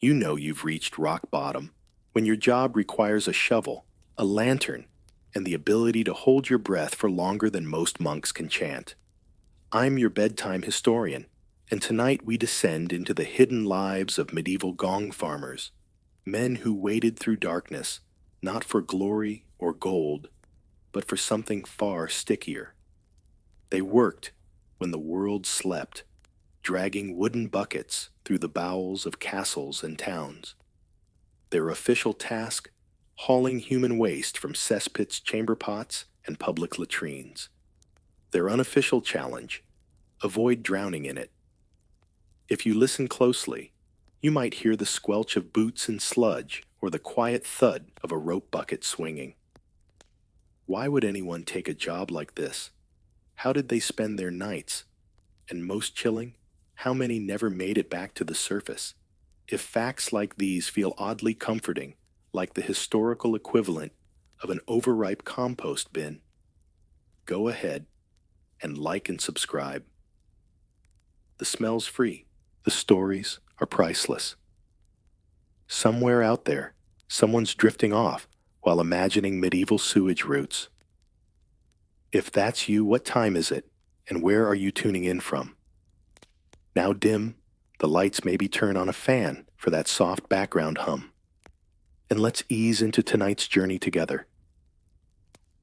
You know you've reached rock bottom when your job requires a shovel, a lantern, and the ability to hold your breath for longer than most monks can chant. I'm your bedtime historian, and tonight we descend into the hidden lives of medieval gong farmers, men who waded through darkness, not for glory or gold, but for something far stickier. They worked when the world slept, dragging wooden buckets through the bowels of castles and towns. Their official task, hauling human waste from cesspits, chamber pots, and public latrines. Their unofficial challenge, avoid drowning in it. If you listen closely, you might hear the squelch of boots in sludge or the quiet thud of a rope bucket swinging. Why would anyone take a job like this? How did they spend their nights? And most chilling, how many never made it back to the surface? If facts like these feel oddly comforting, like the historical equivalent of an overripe compost bin, go ahead and like and subscribe. The smell's free. The stories are priceless. Somewhere out there, someone's drifting off while imagining medieval sewage routes. If that's you, what time is it, and where are you tuning in from? Now dim, the lights maybe turn on a fan for that soft background hum. And let's ease into tonight's journey together.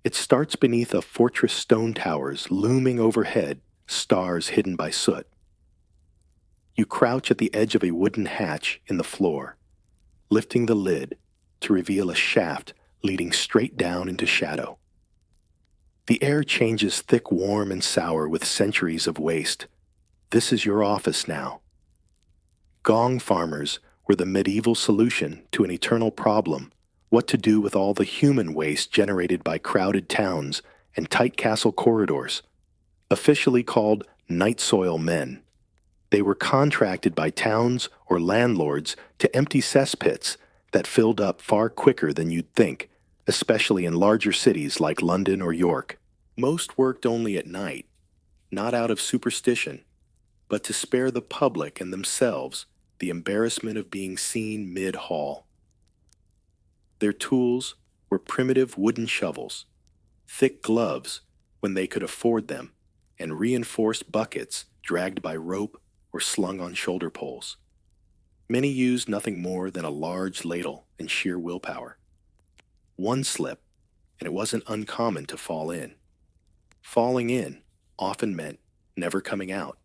It starts beneath a fortress stone towers looming overhead, stars hidden by soot. You crouch at the edge of a wooden hatch in the floor, lifting the lid to reveal a shaft leading straight down into shadow. The air changes thick, warm, and sour with centuries of waste. This is your office now. Gong farmers were the medieval solution to an eternal problem: what to do with all the human waste generated by crowded towns and tight castle corridors. Officially called night soil men, they were contracted by towns or landlords to empty cesspits that filled up far quicker than you'd think, especially in larger cities like London or York. Most worked only at night, not out of superstition, but to spare the public and themselves the embarrassment of being seen mid-haul. Their tools were primitive wooden shovels, thick gloves when they could afford them, and reinforced buckets dragged by rope or slung on shoulder poles. Many used nothing more than a large ladle and sheer willpower. One slip, and it wasn't uncommon to fall in. Falling in often meant never coming out.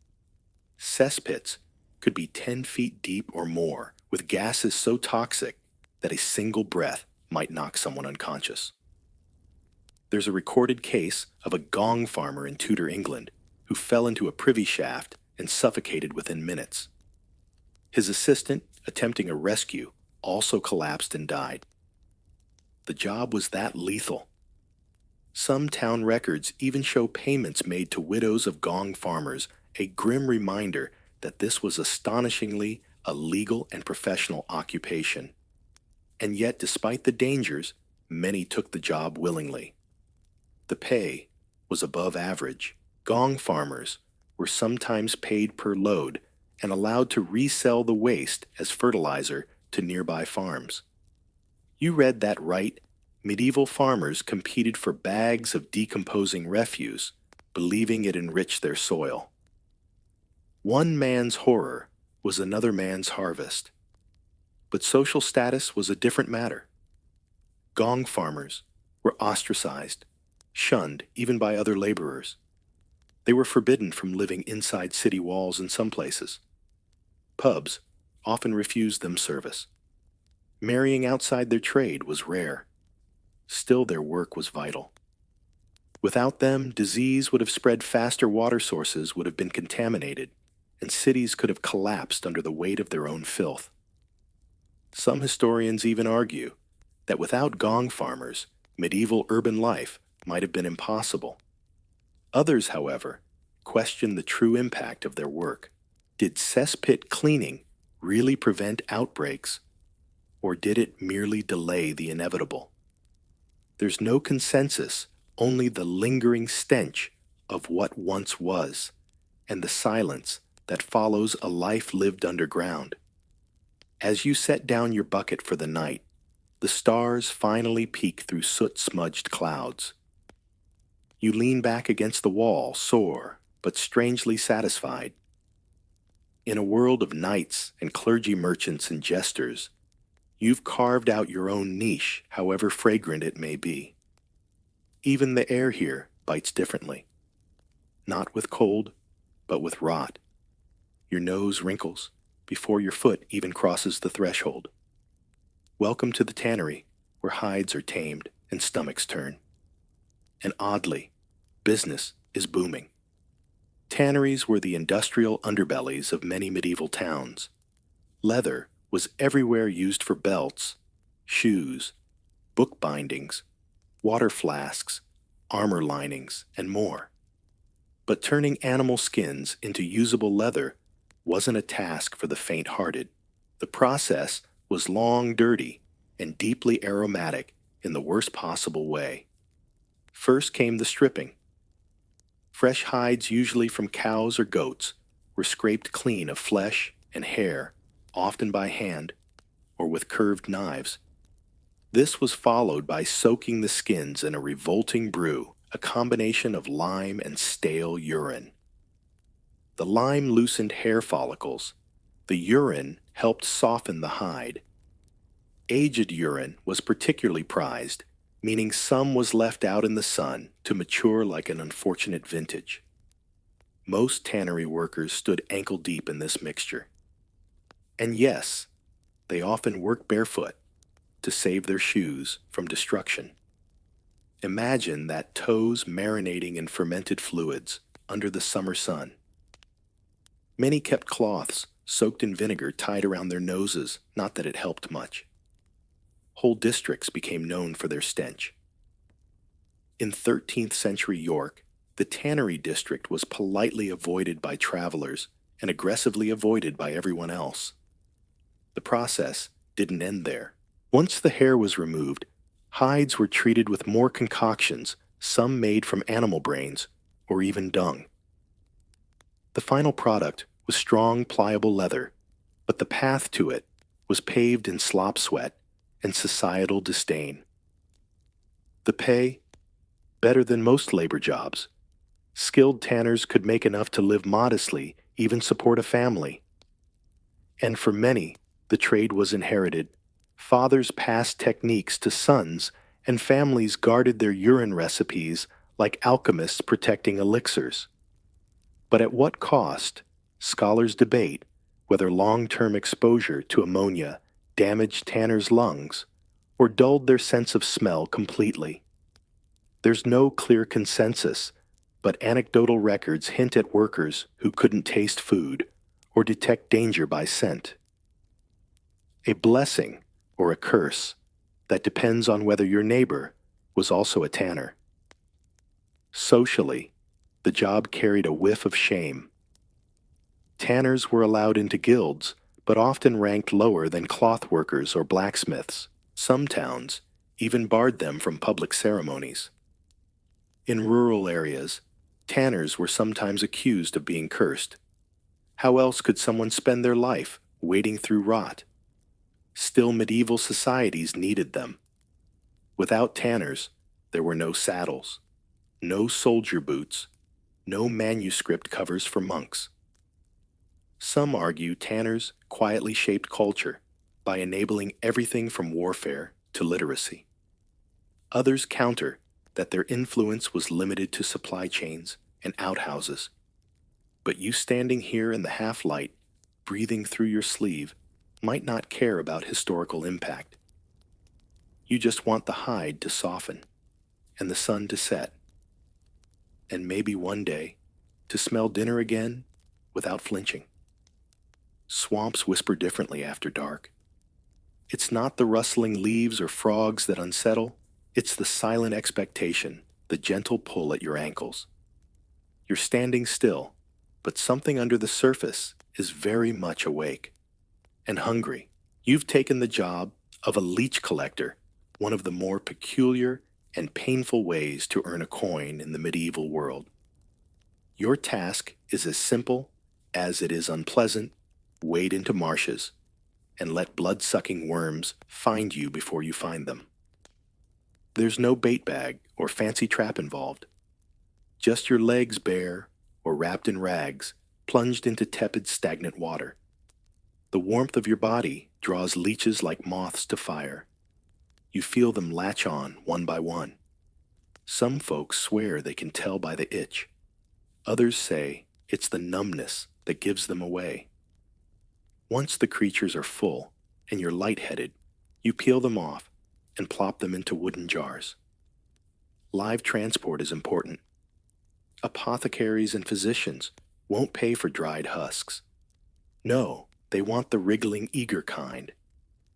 Cesspits could be 10 feet deep or more, with gases so toxic that a single breath might knock someone unconscious. There's a recorded case of a gong farmer in Tudor England who fell into a privy shaft and suffocated within minutes. His assistant, attempting a rescue, also collapsed and died. The job was that lethal. Some town records even show payments made to widows of gong farmers, a grim reminder that this was astonishingly a legal and professional occupation. And yet, despite the dangers, many took the job willingly. The pay was above average. Gong farmers were sometimes paid per load and allowed to resell the waste as fertilizer to nearby farms. You read that right. Medieval farmers competed for bags of decomposing refuse, believing it enriched their soil. One man's horror was another man's harvest. But social status was a different matter. Gong farmers were ostracized, shunned even by other laborers. They were forbidden from living inside city walls in some places. Pubs often refused them service. Marrying outside their trade was rare. Still, their work was vital. Without them, disease would have spread faster, water sources would have been contaminated, and cities could have collapsed under the weight of their own filth. Some historians even argue that without gong farmers, medieval urban life might have been impossible. Others, however, question the true impact of their work. Did cesspit cleaning really prevent outbreaks, or did it merely delay the inevitable? There's no consensus, only the lingering stench of what once was, and the silence that follows a life lived underground. As you set down your bucket for the night, the stars finally peek through soot-smudged clouds. You lean back against the wall, sore, but strangely satisfied. In a world of knights and clergy merchants and jesters, you've carved out your own niche, however fragrant it may be. Even the air here bites differently. Not with cold, but with rot. Your nose wrinkles before your foot even crosses the threshold. Welcome to the tannery, where hides are tamed and stomachs turn. And oddly, business is booming. Tanneries were the industrial underbellies of many medieval towns. Leather was everywhere used for belts, shoes, book bindings, water flasks, armor linings, and more. But turning animal skins into usable leather wasn't a task for the faint-hearted. The process was long, dirty, and deeply aromatic in the worst possible way. First came the stripping. Fresh hides, usually from cows or goats, were scraped clean of flesh and hair, often by hand or with curved knives. This was followed by soaking the skins in a revolting brew, a combination of lime and stale urine. The lime loosened hair follicles. The urine helped soften the hide. Aged urine was particularly prized, meaning some was left out in the sun to mature like an unfortunate vintage. Most tannery workers stood ankle deep in this mixture. And yes, they often worked barefoot to save their shoes from destruction. Imagine that toes marinating in fermented fluids under the summer sun. Many kept cloths soaked in vinegar tied around their noses, not that it helped much. Whole districts became known for their stench. In 13th century York, the tannery district was politely avoided by travelers and aggressively avoided by everyone else. The process didn't end there. Once the hair was removed, hides were treated with more concoctions, some made from animal brains or even dung. The final product was strong, pliable leather, but the path to it was paved in slop sweat and societal disdain. The pay? Better than most labor jobs. Skilled tanners could make enough to live modestly, even support a family. And for many, the trade was inherited. Fathers passed techniques to sons, and families guarded their urine recipes like alchemists protecting elixirs. But at what cost? Scholars debate whether long-term exposure to ammonia damaged tanners' lungs or dulled their sense of smell completely. There's no clear consensus, but anecdotal records hint at workers who couldn't taste food or detect danger by scent. A blessing or a curse that depends on whether your neighbor was also a tanner. Socially, the job carried a whiff of shame. Tanners were allowed into guilds, but often ranked lower than cloth workers or blacksmiths. Some towns even barred them from public ceremonies. In rural areas, tanners were sometimes accused of being cursed. How else could someone spend their life wading through rot? Still, medieval societies needed them. Without tanners, there were no saddles, no soldier boots, no manuscript covers for monks. Some argue tanners quietly shaped culture by enabling everything from warfare to literacy. Others counter that their influence was limited to supply chains and outhouses. But you standing here in the half-light, breathing through your sleeve, might not care about historical impact. You just want the hide to soften and the sun to set, and maybe one day to smell dinner again without flinching. Swamps whisper differently after dark. It's not the rustling leaves or frogs that unsettle, it's the silent expectation, the gentle pull at your ankles. You're standing still, but something under the surface is very much awake and hungry. You've taken the job of a leech collector, one of the more peculiar and painful ways to earn a coin in the medieval world. Your task is as simple as it is unpleasant: wade into marshes, and let blood-sucking worms find you before you find them. There's no bait bag or fancy trap involved. Just your legs bare or wrapped in rags, plunged into tepid, stagnant water. The warmth of your body draws leeches like moths to fire. You feel them latch on one by one. Some folks swear they can tell by the itch. Others say it's the numbness that gives them away. Once the creatures are full and you're lightheaded, you peel them off and plop them into wooden jars. Live transport is important. Apothecaries and physicians won't pay for dried husks. No, they want the wriggling, eager kind,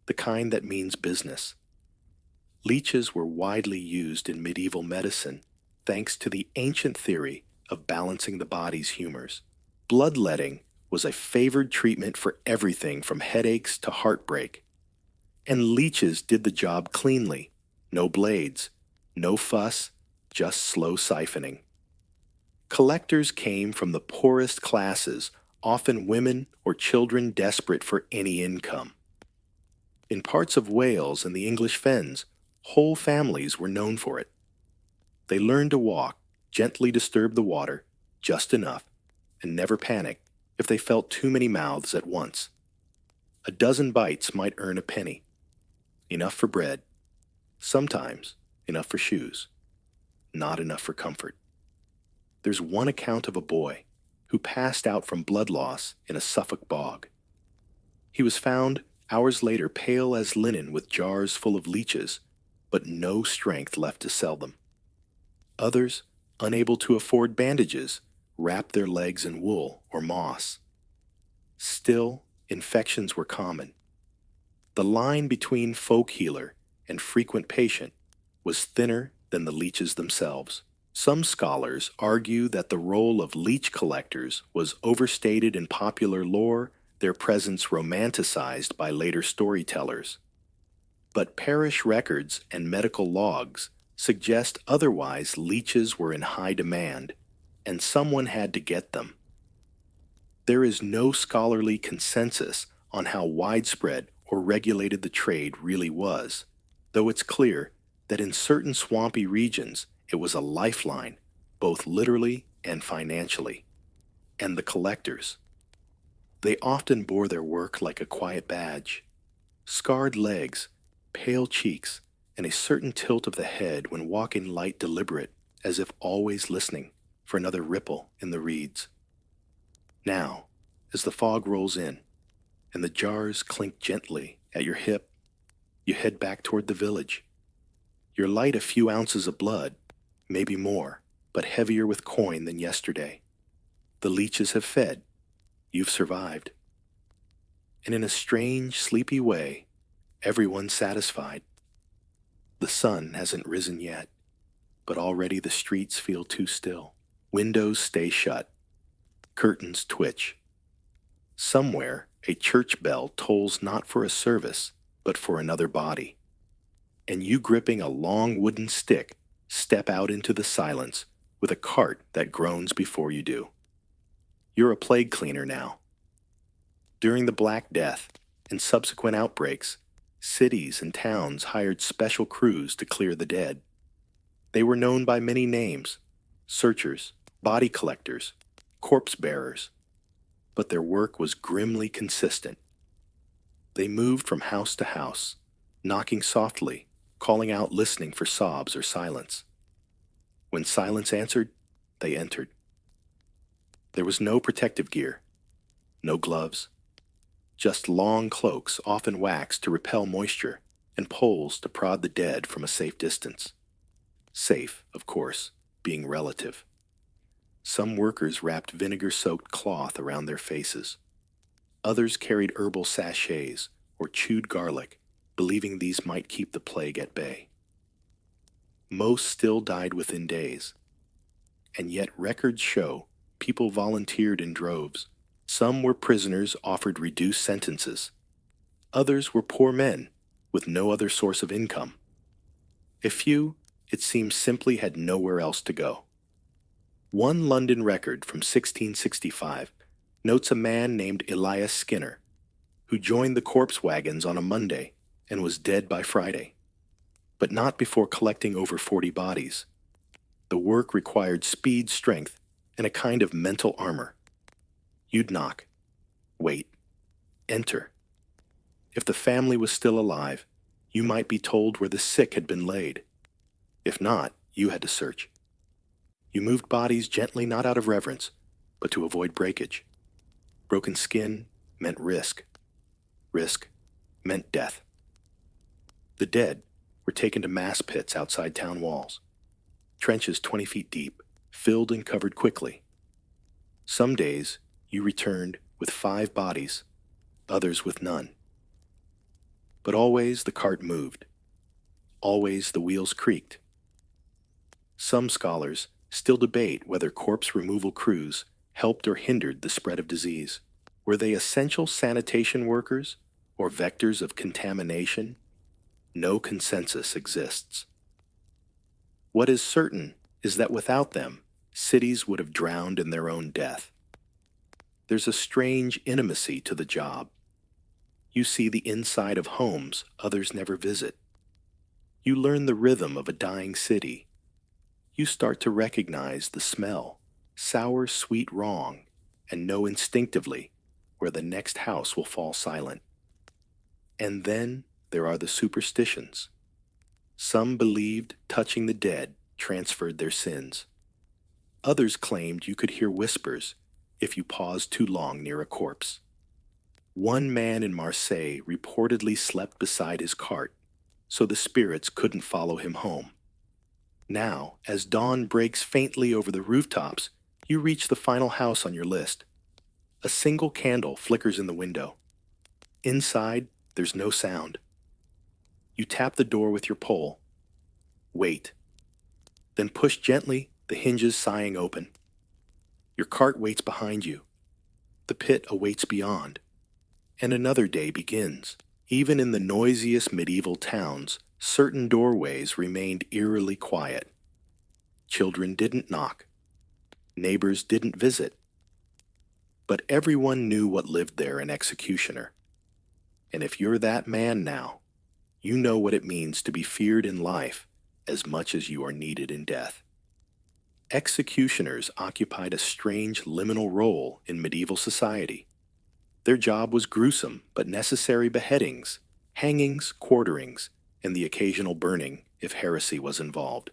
the kind that means business. Leeches were widely used in medieval medicine thanks to the ancient theory of balancing the body's humors. Bloodletting was a favored treatment for everything from headaches to heartbreak. And leeches did the job cleanly. No blades, no fuss, just slow siphoning. Collectors came from the poorest classes, often women or children desperate for any income. In parts of Wales and the English Fens, whole families were known for it. They learned to walk, gently disturb the water, just enough, and never panic if they felt too many mouths at once. A dozen bites might earn a penny. Enough for bread. Sometimes enough for shoes. Not enough for comfort. There's one account of a boy who passed out from blood loss in a Suffolk bog. He was found hours later pale as linen with jars full of leeches, but no strength left to sell them. Others, unable to afford bandages, wrapped their legs in wool or moss. Still, infections were common. The line between folk healer and frequent patient was thinner than the leeches themselves. Some scholars argue that the role of leech collectors was overstated in popular lore, their presence romanticized by later storytellers. But parish records and medical logs suggest otherwise. Leeches were in high demand, and someone had to get them. There is no scholarly consensus on how widespread or regulated the trade really was, though it's clear that in certain swampy regions it was a lifeline, both literally and financially. And the collectors. They often bore their work like a quiet badge. Scarred legs, pale cheeks, and a certain tilt of the head when walking light deliberate, as if always listening for another ripple in the reeds. Now, as the fog rolls in, and the jars clink gently at your hip, you head back toward the village. You're light a few ounces of blood, maybe more, but heavier with coin than yesterday. The leeches have fed. You've survived. And in a strange, sleepy way, everyone's satisfied. The sun hasn't risen yet, but already the streets feel too still. Windows stay shut. Curtains twitch. Somewhere, a church bell tolls not for a service, but for another body. And you, gripping a long wooden stick, step out into the silence with a cart that groans before you do. You're a plague cleaner now. During the Black Death and subsequent outbreaks, cities and towns hired special crews to clear the dead. They were known by many names: searchers, body collectors, corpse bearers. But their work was grimly consistent. They moved from house to house, knocking softly, calling out, listening for sobs or silence. When silence answered, they entered. There was no protective gear, no gloves, just long cloaks, often waxed to repel moisture, and poles to prod the dead from a safe distance. Safe, of course, being relative. Some workers wrapped vinegar-soaked cloth around their faces. Others carried herbal sachets or chewed garlic, believing these might keep the plague at bay. Most still died within days. And yet records show people volunteered in droves. Some were prisoners offered reduced sentences. Others were poor men with no other source of income. A few, it seems, simply had nowhere else to go. One London record from 1665 notes a man named Elias Skinner. who joined the corpse wagons on a Monday and was dead by Friday, but not before collecting over 40 bodies. The work required speed, strength, and a kind of mental armor. You'd knock, wait, enter. If the family was still alive, you might be told where the sick had been laid. If not, you had to search. You moved bodies gently, not out of reverence, but to avoid breakage. Broken skin meant risk. Risk meant death. The dead were taken to mass pits outside town walls, trenches 20 feet deep, filled and covered quickly. Some days you returned with 5 bodies, others with none. But always the cart moved. Always the wheels creaked. Some scholars still debate whether corpse removal crews helped or hindered the spread of disease. Were they essential sanitation workers or vectors of contamination? No consensus exists. What is certain is that without them, cities would have drowned in their own death. There's a strange intimacy to the job. You see the inside of homes others never visit. You learn the rhythm of a dying city. You start to recognize the smell, sour, sweet, wrong, and know instinctively where the next house will fall silent. And then there are the superstitions. Some believed touching the dead transferred their sins. Others claimed you could hear whispers if you paused too long near a corpse. One man in Marseille reportedly slept beside his cart, so the spirits couldn't follow him home. Now, as dawn breaks faintly over the rooftops, you reach the final house on your list. A single candle flickers in the window. Inside, there's no sound. You tap the door with your pole. Wait. Then push gently, the hinges sighing open. Your cart waits behind you. The pit awaits beyond. And another day begins. Even in the noisiest medieval towns, certain doorways remained eerily quiet. Children didn't knock. Neighbors didn't visit. But everyone knew what lived there: an executioner. And if you're that man now, you know what it means to be feared in life as much as you are needed in death. Executioners occupied a strange liminal role in medieval society. Their job was gruesome but necessary beheadings, hangings, quarterings, and the occasional burning if heresy was involved.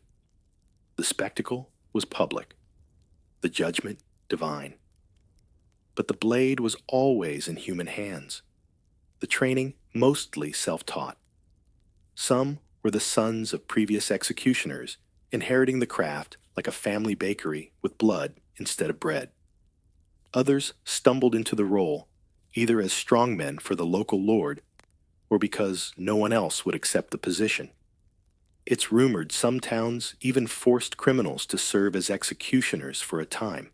The spectacle was public, the judgment divine. But the blade was always in human hands, the training mostly self-taught. Some were the sons of previous executioners, inheriting the craft like a family bakery with blood instead of bread. Others stumbled into the role, either as strongmen for the local lord or because no one else would accept the position. It's rumored some towns even forced criminals to serve as executioners for a time.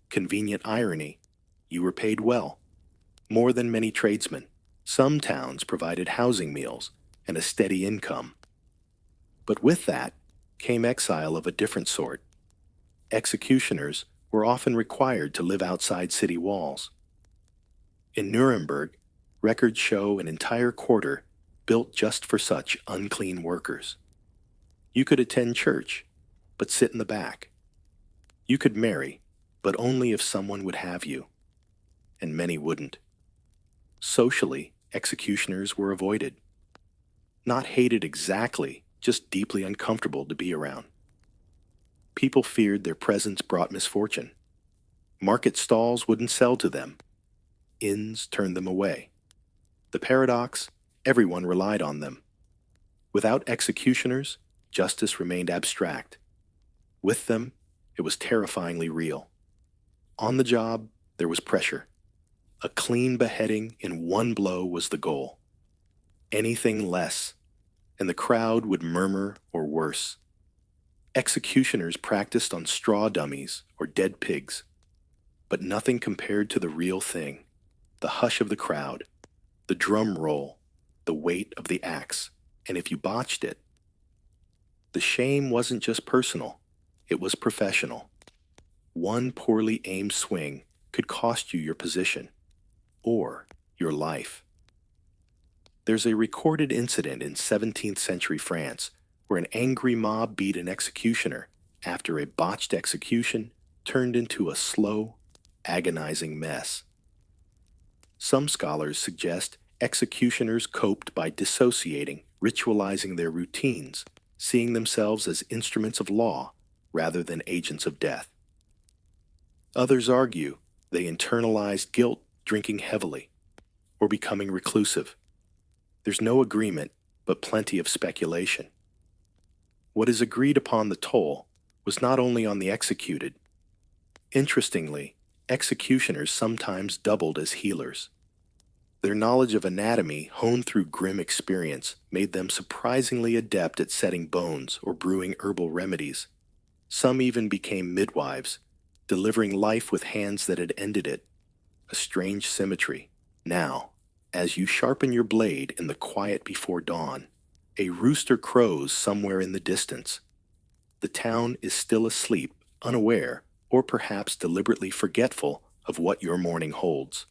Convenient irony, you were paid well, more than many tradesmen. Some towns provided housing meals and a steady income. But with that came exile of a different sort. Executioners were often required to live outside city walls. In Nuremberg, records show an entire quarter built just for such unclean workers. You could attend church, but sit in the back. You could marry, but only if someone would have you. And many wouldn't. Socially, executioners were avoided. Not hated exactly, just deeply uncomfortable to be around. People feared their presence brought misfortune. Market stalls wouldn't sell to them. Inns turned them away. The paradox: everyone relied on them. Without executioners, justice remained abstract. With them, it was terrifyingly real. On the job, there was pressure. A clean beheading in one blow was the goal. Anything less, and the crowd would murmur or worse. Executioners practiced on straw dummies or dead pigs, but nothing compared to the real thing: the hush of the crowd, the drum roll, the weight of the axe, and if you botched it, the shame wasn't just personal, it was professional. One poorly aimed swing could cost you your position, or your life. There's a recorded incident in 17th century France where an angry mob beat an executioner after a botched execution turned into a slow, agonizing mess. Some scholars suggest executioners coped by dissociating, ritualizing their routines, seeing themselves as instruments of law rather than agents of death. Others argue they internalized guilt, drinking heavily, or becoming reclusive. There's no agreement, but plenty of speculation. What is agreed upon the toll was not only on the executed. Interestingly, executioners sometimes doubled as healers. Their knowledge of anatomy, honed through grim experience, made them surprisingly adept at setting bones or brewing herbal remedies. Some even became midwives, delivering life with hands that had ended it. A strange symmetry. Now, as you sharpen your blade in the quiet before dawn, a rooster crows somewhere in the distance. The town is still asleep, unaware, or perhaps deliberately forgetful of what your morning holds.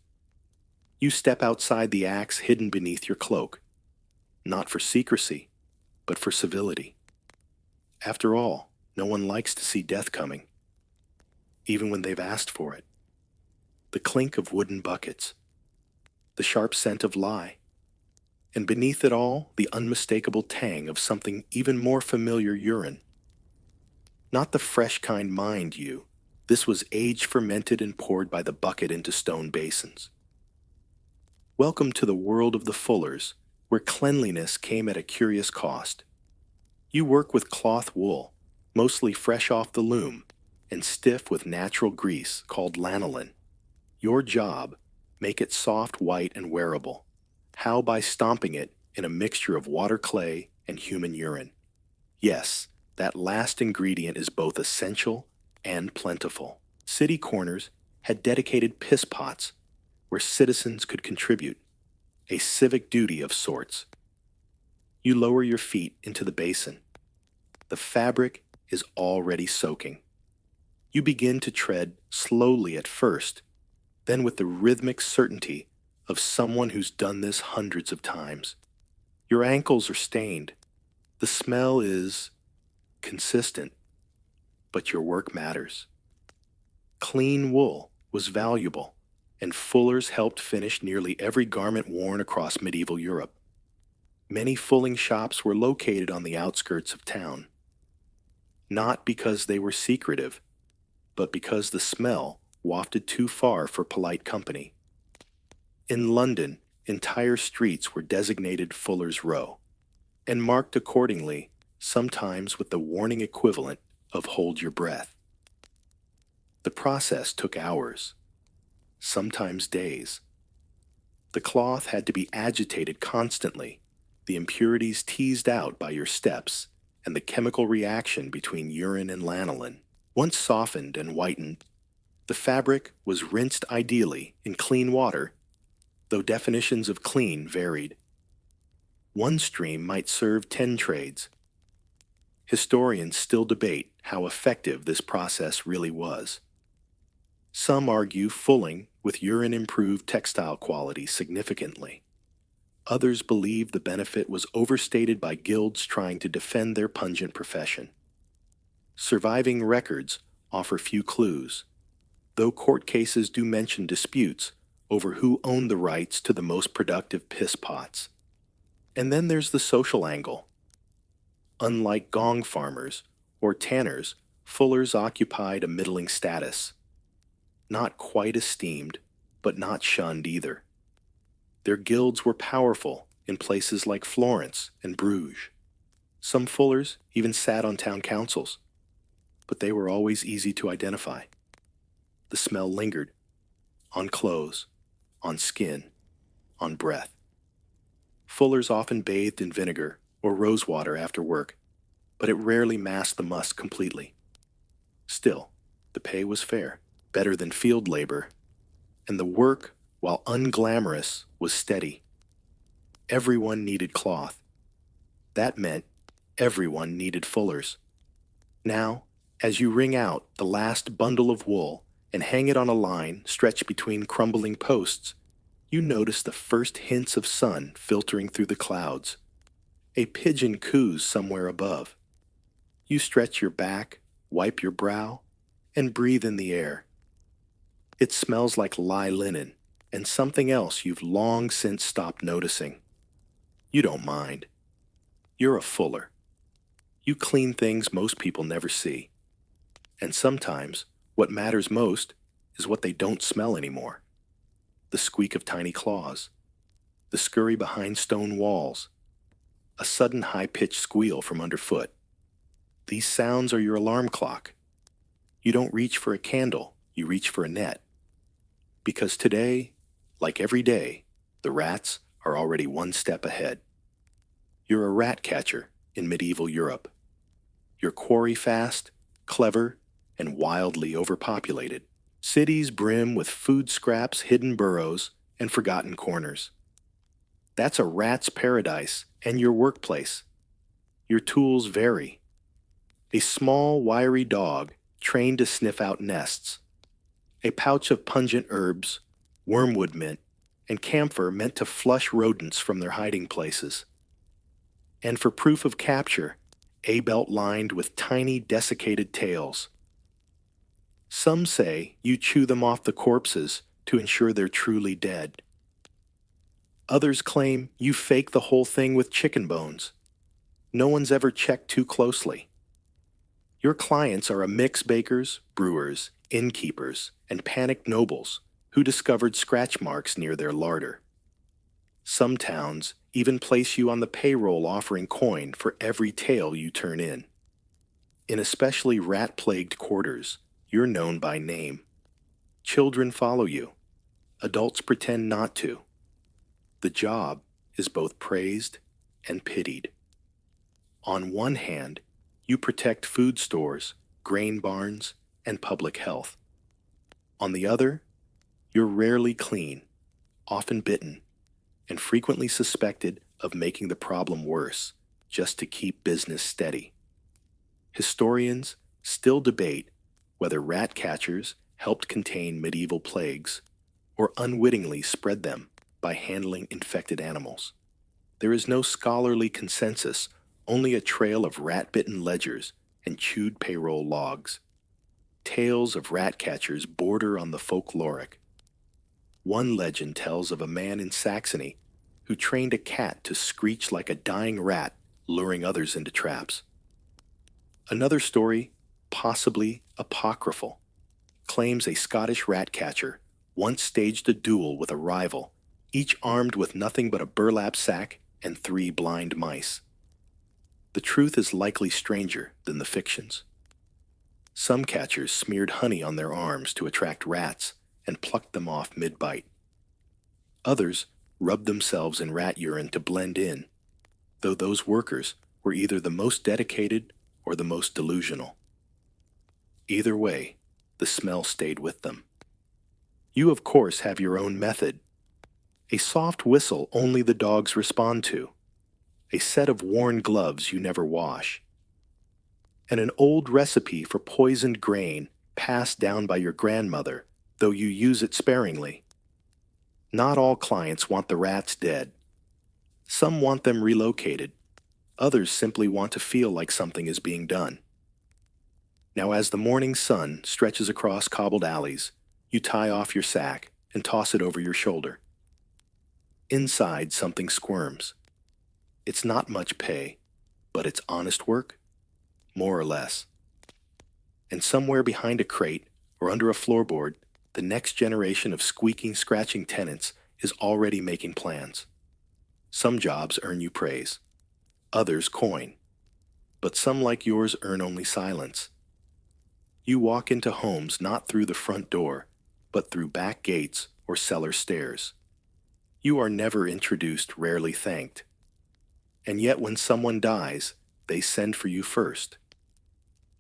You step outside the axe hidden beneath your cloak, not for secrecy, but for civility. After all, no one likes to see death coming, even when they've asked for it. The clink of wooden buckets, the sharp scent of lye, and beneath it all, the unmistakable tang of something even more familiar: urine. Not the fresh kind, mind you. This was age-fermented and poured by the bucket into stone basins. Welcome to the world of the Fullers, where cleanliness came at a curious cost. You work with cloth wool, mostly fresh off the loom, and stiff with natural grease called lanolin. Your job: make it soft, white, and wearable. How? By stomping it in a mixture of water, clay, and human urine. Yes, that last ingredient is both essential and plentiful. City corners had dedicated piss pots where citizens could contribute, a civic duty of sorts. You lower your feet into the basin. The fabric is already soaking. You begin to tread slowly at first, then with the rhythmic certainty of someone who's done this hundreds of times. Your ankles are stained. The smell is consistent, but your work matters. Clean wool was valuable, and fullers helped finish nearly every garment worn across medieval Europe. Many fulling shops were located on the outskirts of town, not because they were secretive, but because the smell wafted too far for polite company. In London, entire streets were designated Fuller's Row, and marked accordingly, sometimes with the warning equivalent of hold your breath. The process took hours, sometimes days. The cloth had to be agitated constantly, the impurities teased out by your steps, and the chemical reaction between urine and lanolin. Once softened and whitened, the fabric was rinsed ideally in clean water, though definitions of clean varied. One stream might serve 10 trades. Historians still debate how effective this process really was. Some argue fulling with urine improved textile quality significantly. Others believe the benefit was overstated by guilds trying to defend their pungent profession. Surviving records offer few clues, though court cases do mention disputes over who owned the rights to the most productive piss pots. And then there's the social angle. Unlike gong farmers or tanners, fullers occupied a middling status. Not quite esteemed, but not shunned either. Their guilds were powerful in places like Florence and Bruges. Some fullers even sat on town councils, but they were always easy to identify. The smell lingered on clothes, on skin, on breath. Fullers often bathed in vinegar or rosewater after work, but it rarely masked the musk completely. Still, the pay was fair, better than field labor, and the work, while unglamorous, was steady. Everyone needed cloth. That meant everyone needed fullers. Now, as you wring out the last bundle of wool and hang it on a line stretched between crumbling posts, You notice the first hints of sun filtering through the clouds. A pigeon coos somewhere above. You stretch your back, wipe your brow, and breathe in the air. It smells like lye linen and something else you've long since stopped noticing. You don't mind. You're a fuller. You clean things most people never see. And sometimes, what matters most is what they don't smell anymore. The squeak of tiny claws, the scurry behind stone walls, a sudden high-pitched squeal from underfoot. These sounds are your alarm clock. You don't reach for a candle, you reach for a net. Because today, like every day, the rats are already one step ahead. You're a rat catcher in medieval Europe. You're quarry fast, clever, and wildly overpopulated. Cities brim with food scraps, hidden burrows, and forgotten corners. That's a rat's paradise and your workplace. Your tools vary. A small, wiry dog trained to sniff out nests. A pouch of pungent herbs, wormwood mint, and camphor meant to flush rodents from their hiding places. And for proof of capture, a belt lined with tiny desiccated tails. Some say you chew them off the corpses to ensure they're truly dead. Others claim you fake the whole thing with chicken bones. No one's ever checked too closely. Your clients are a mix bakers, brewers, innkeepers, and panicked nobles who discovered scratch marks near their larder. Some towns even place you on the payroll offering coin for every tale you turn in. In especially rat-plagued quarters, you're known by name. Children follow you. Adults pretend not to. The job is both praised and pitied. On one hand, you protect food stores, grain barns, and public health. On the other, you're rarely clean, often bitten, and frequently suspected of making the problem worse just to keep business steady. Historians still debate whether rat catchers helped contain medieval plagues or unwittingly spread them by handling infected animals. There is no scholarly consensus, only a trail of rat-bitten ledgers and chewed payroll logs. Tales of rat catchers border on the folkloric. One legend tells of a man in Saxony who trained a cat to screech like a dying rat, luring others into traps. Another story, possibly apocryphal, claims a Scottish rat catcher once staged a duel with a rival, each armed with nothing but a burlap sack and 3 blind mice. The truth is likely stranger than the fictions. Some catchers smeared honey on their arms to attract rats and plucked them off mid-bite. Others rubbed themselves in rat urine to blend in, though those workers were either the most dedicated or the most delusional. Either way, the smell stayed with them. You, of course, have your own method. A soft whistle only the dogs respond to. A set of worn gloves you never wash. And an old recipe for poisoned grain passed down by your grandmother, though you use it sparingly. Not all clients want the rats dead. Some want them relocated. Others simply want to feel like something is being done. Now, as the morning sun stretches across cobbled alleys, you tie off your sack and toss it over your shoulder. Inside, something squirms. It's not much pay, but it's honest work, more or less. And somewhere behind a crate or under a floorboard, the next generation of squeaking, scratching tenants is already making plans. Some jobs earn you praise, others coin, but some like yours earn only silence. You walk into homes not through the front door, but through back gates or cellar stairs. You are never introduced, rarely thanked. And yet when someone dies, they send for you first.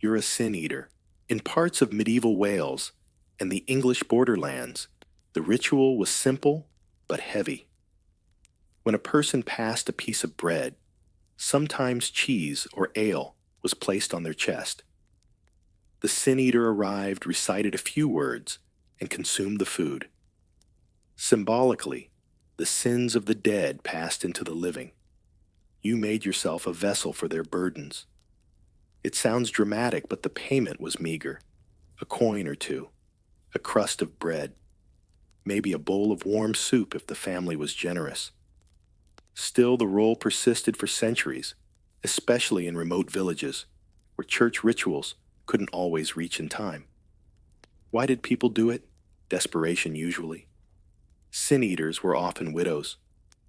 You're a sin eater. In parts of medieval Wales and the English borderlands, the ritual was simple but heavy. When a person passed a piece of bread, sometimes cheese or ale was placed on their chest. The sin eater arrived, recited a few words, and consumed the food. Symbolically, The sins of the dead passed into the living. You made yourself a vessel for their burdens. It sounds dramatic, but the payment was meager. A coin or two, a crust of bread, maybe a bowl of warm soup if the family was generous. Still, the role persisted for centuries, especially in remote villages, where church rituals couldn't always reach in time. Why did people do it? Desperation usually. Sin eaters were often widows,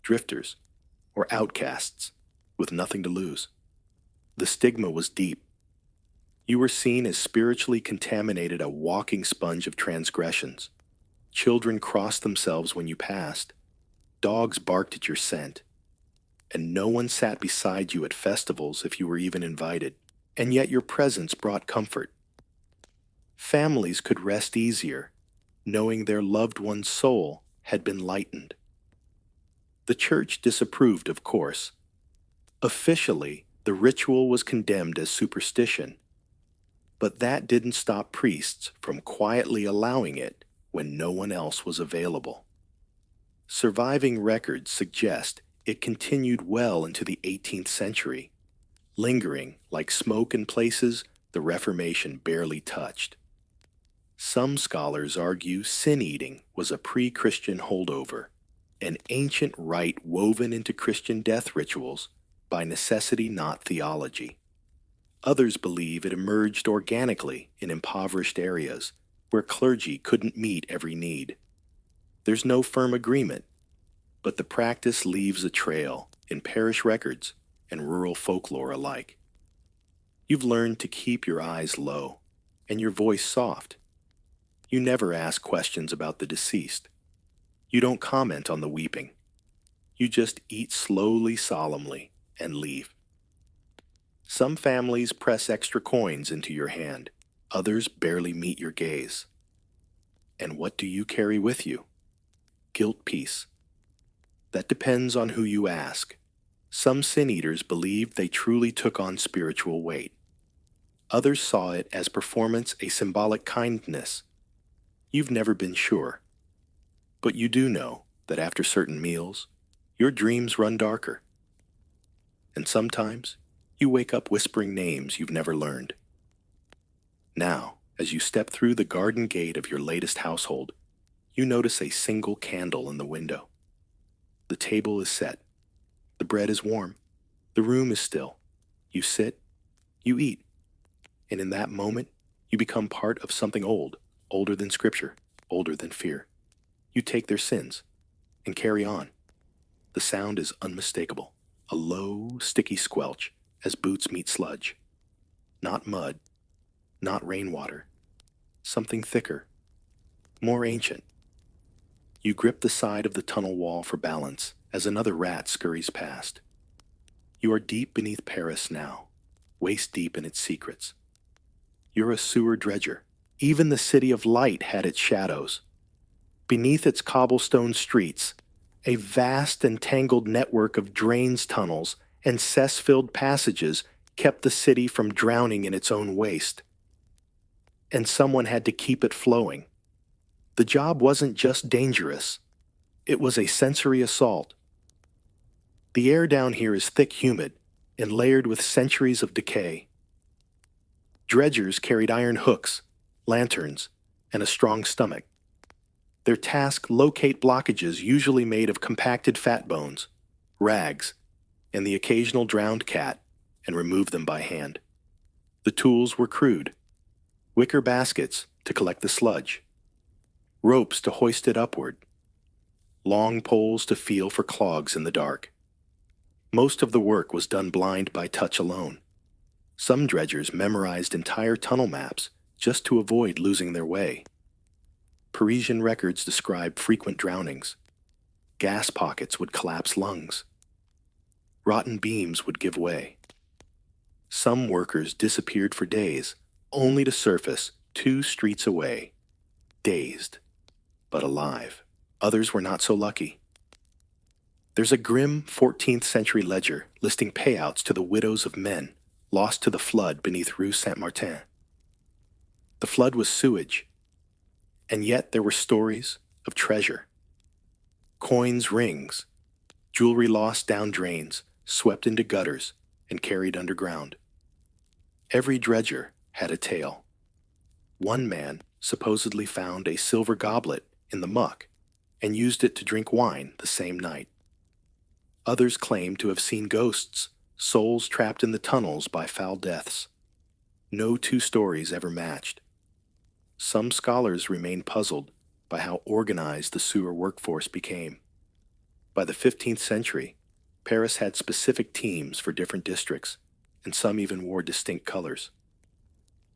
drifters, or outcasts with nothing to lose. The stigma was deep. You were seen as spiritually contaminated, a walking sponge of transgressions. Children crossed themselves when you passed. Dogs barked at your scent. And no one sat beside you at festivals if you were even invited. And yet your presence brought comfort. Families could rest easier, knowing their loved one's soul had been lightened. The church disapproved, of course. Officially, the ritual was condemned as superstition. But that didn't stop priests from quietly allowing it when no one else was available. Surviving records suggest it continued well into the 18th century, lingering like smoke in places the Reformation barely touched. Some scholars argue sin-eating was a pre-Christian holdover, an ancient rite woven into Christian death rituals by necessity, not theology. Others believe it emerged organically in impoverished areas where clergy couldn't meet every need. There's no firm agreement, but the practice leaves a trail in parish records and rural folklore alike. You've learned to keep your eyes low and your voice soft. You never ask questions about the deceased. You don't comment on the weeping. You just eat slowly, solemnly, and leave. Some families press extra coins into your hand. Others barely meet your gaze. And what do you carry with you? Guilt piece. That depends on who you ask. Some sin-eaters believed they truly took on spiritual weight. Others saw it as performance, a symbolic kindness. You've never been sure. But you do know that after certain meals, your dreams run darker. And sometimes, you wake up whispering names you've never learned. Now, as you step through the garden gate of your latest household, you notice a single candle in the window. The table is set. The bread is warm. The room is still. You sit. You eat. And in that moment, you become part of something old, older than Scripture, older than fear. You take their sins and carry on. The sound is unmistakable, a low, sticky squelch as boots meet sludge. Not mud, not rainwater, something thicker, more ancient. You grip the side of the tunnel wall for balance as another rat scurries past. You are deep beneath Paris now, waist deep in its secrets. You're a sewer dredger. Even the city of light had its shadows. Beneath its cobblestone streets, a vast and tangled network of drains, tunnels, and cess-filled passages kept the city from drowning in its own waste. And someone had to keep it flowing. The job wasn't just dangerous. It was a sensory assault. The air down here is thick, humid, and layered with centuries of decay. Dredgers carried iron hooks, lanterns, and a strong stomach. Their task: locate blockages usually made of compacted fat bones, rags, and the occasional drowned cat, and remove them by hand. The tools were crude: wicker baskets to collect the sludge, ropes to hoist it upward, long poles to feel for clogs in the dark. Most of the work was done blind by touch alone. Some dredgers memorized entire tunnel maps just to avoid losing their way. Parisian records describe frequent drownings. Gas pockets would collapse lungs. Rotten beams would give way. Some workers disappeared for days, only to surface 2 streets away, dazed, but alive. Others were not so lucky. There's a grim 14th century ledger listing payouts to the widows of men lost to the flood beneath Rue Saint-Martin. The flood was sewage, and yet there were stories of treasure. Coins, rings, jewelry lost down drains, swept into gutters, and carried underground. Every dredger had a tale. One man supposedly found a silver goblet in the muck and used it to drink wine the same night. Others claimed to have seen ghosts, souls trapped in the tunnels by foul deaths. No two stories ever matched. Some scholars remain puzzled by how organized the sewer workforce became. By the 15th century, Paris had specific teams for different districts, and some even wore distinct colors.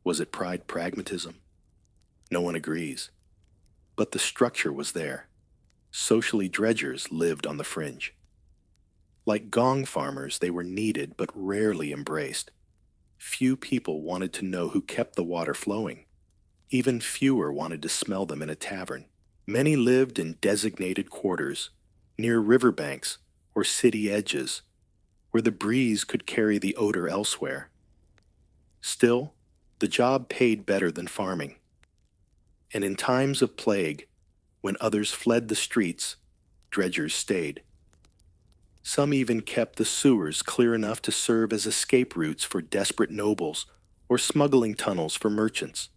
Was it pragmatism? No one agrees. But the structure was there. Socially, dredgers lived on the fringe. Like gong farmers, they were needed but rarely embraced. Few people wanted to know who kept the water flowing. Even fewer wanted to smell them in a tavern. Many lived in designated quarters, near riverbanks or city edges, where the breeze could carry the odor elsewhere. Still, the job paid better than farming. And in times of plague, when others fled the streets, dredgers stayed. Some even kept the sewers clear enough to serve as escape routes for desperate nobles or smuggling tunnels for merchants.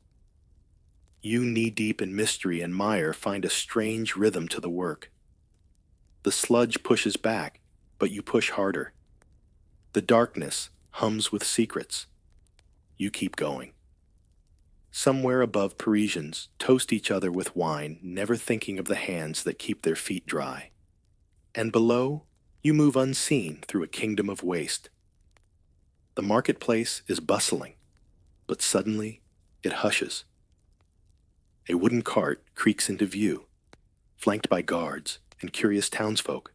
You knee-deep in mystery and mire find a strange rhythm to the work. The sludge pushes back, but you push harder. The darkness hums with secrets. You keep going. Somewhere above, Parisians toast each other with wine, never thinking of the hands that keep their feet dry. And below, you move unseen through a kingdom of waste. The marketplace is bustling, but suddenly it hushes. A wooden cart creaks into view, flanked by guards and curious townsfolk.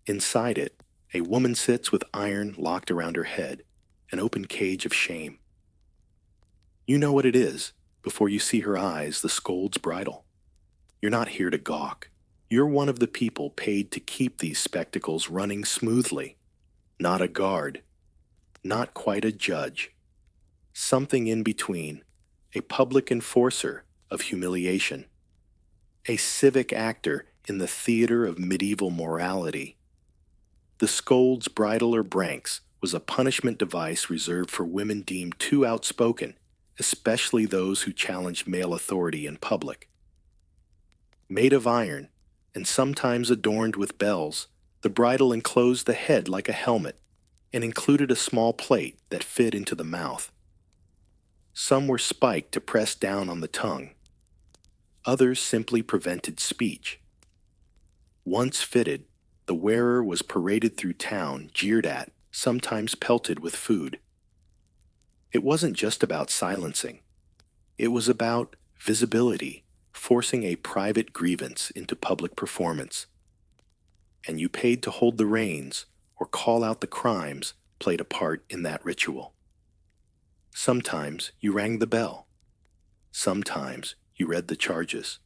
Inside it, a woman sits with iron locked around her head, an open cage of shame. You know what it is before you see her eyes, the scold's bridle. You're not here to gawk. You're one of the people paid to keep these spectacles running smoothly. Not a guard. Not quite a judge. Something in between. A public enforcer of humiliation. A civic actor in the theater of medieval morality. The scold's bridle or branks was a punishment device reserved for women deemed too outspoken, especially those who challenged male authority in public. Made of iron, and sometimes adorned with bells, the bridle enclosed the head like a helmet, and included a small plate that fit into the mouth. Some were spiked to press down on the tongue. Others simply prevented speech. Once fitted, the wearer was paraded through town, jeered at, sometimes pelted with food. It wasn't just about silencing. It was about visibility, forcing a private grievance into public performance. And you paid to hold the reins or call out the crimes played a part in that ritual. Sometimes you rang the bell. Sometimes you read the charges.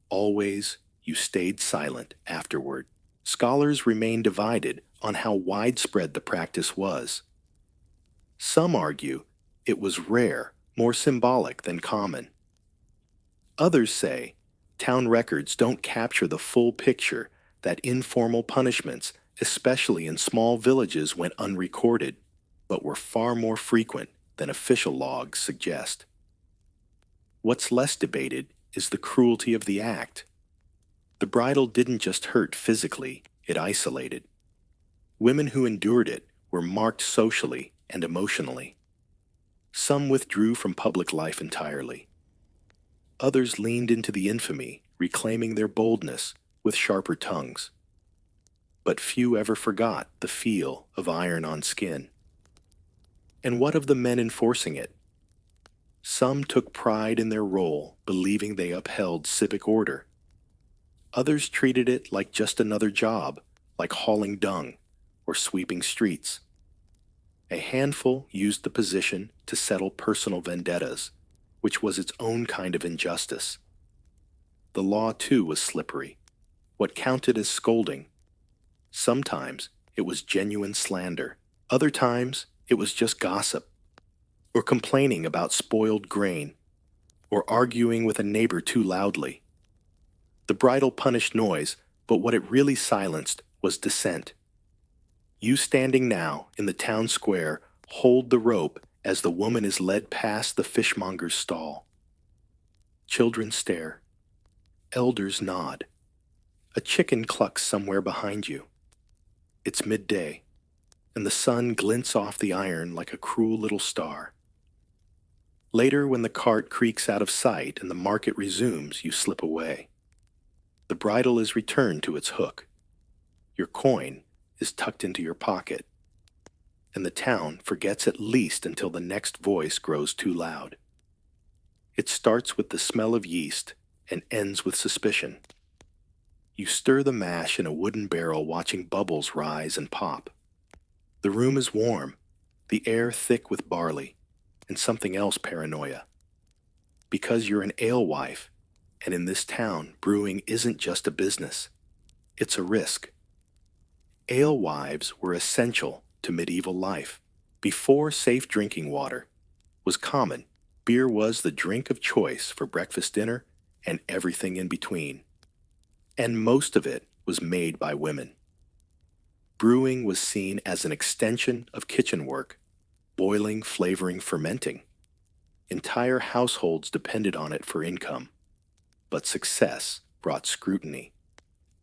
Always you stayed silent afterward. Scholars remain divided on how widespread the practice was. Some argue it was rare, more symbolic than common. Others say town records don't capture the full picture, that informal punishments, especially in small villages, went unrecorded, but were far more frequent than official logs suggest. What's less debated is the cruelty of the act. The bridle didn't just hurt physically, it isolated. Women who endured it were marked socially and emotionally. Some withdrew from public life entirely. Others leaned into the infamy, reclaiming their boldness with sharper tongues. But few ever forgot the feel of iron on skin. And what of the men enforcing it? Some took pride in their role, believing they upheld civic order. Others treated it like just another job, like hauling dung or sweeping streets. A handful used the position to settle personal vendettas, which was its own kind of injustice. The law, too, was slippery. What counted as scolding? Sometimes it was genuine slander. Other times it was just gossip, or complaining about spoiled grain, or arguing with a neighbor too loudly. The bridle punished noise, But what it really silenced was dissent. You standing now in the town square hold the rope as the woman is led past the fishmonger's stall. Children stare. Elders nod. A chicken clucks somewhere behind you. It's midday, and the sun glints off the iron like a cruel little star. Later, when the cart creaks out of sight and the market resumes, you slip away. The bridle is returned to its hook. Your coin is tucked into your pocket, and the town forgets at least until the next voice grows too loud. It starts with the smell of yeast and ends with suspicion. You stir the mash in a wooden barrel, watching bubbles rise and pop. The room is warm, the air thick with barley, and something else paranoia. Because you're an alewife, and in this town, brewing isn't just a business, it's a risk. Alewives were essential to medieval life. Before safe drinking water was common, beer was the drink of choice for breakfast, dinner, and everything in between. And most of it was made by women. Brewing was seen as an extension of kitchen work, boiling, flavoring, fermenting. Entire households depended on it for income. But success brought scrutiny.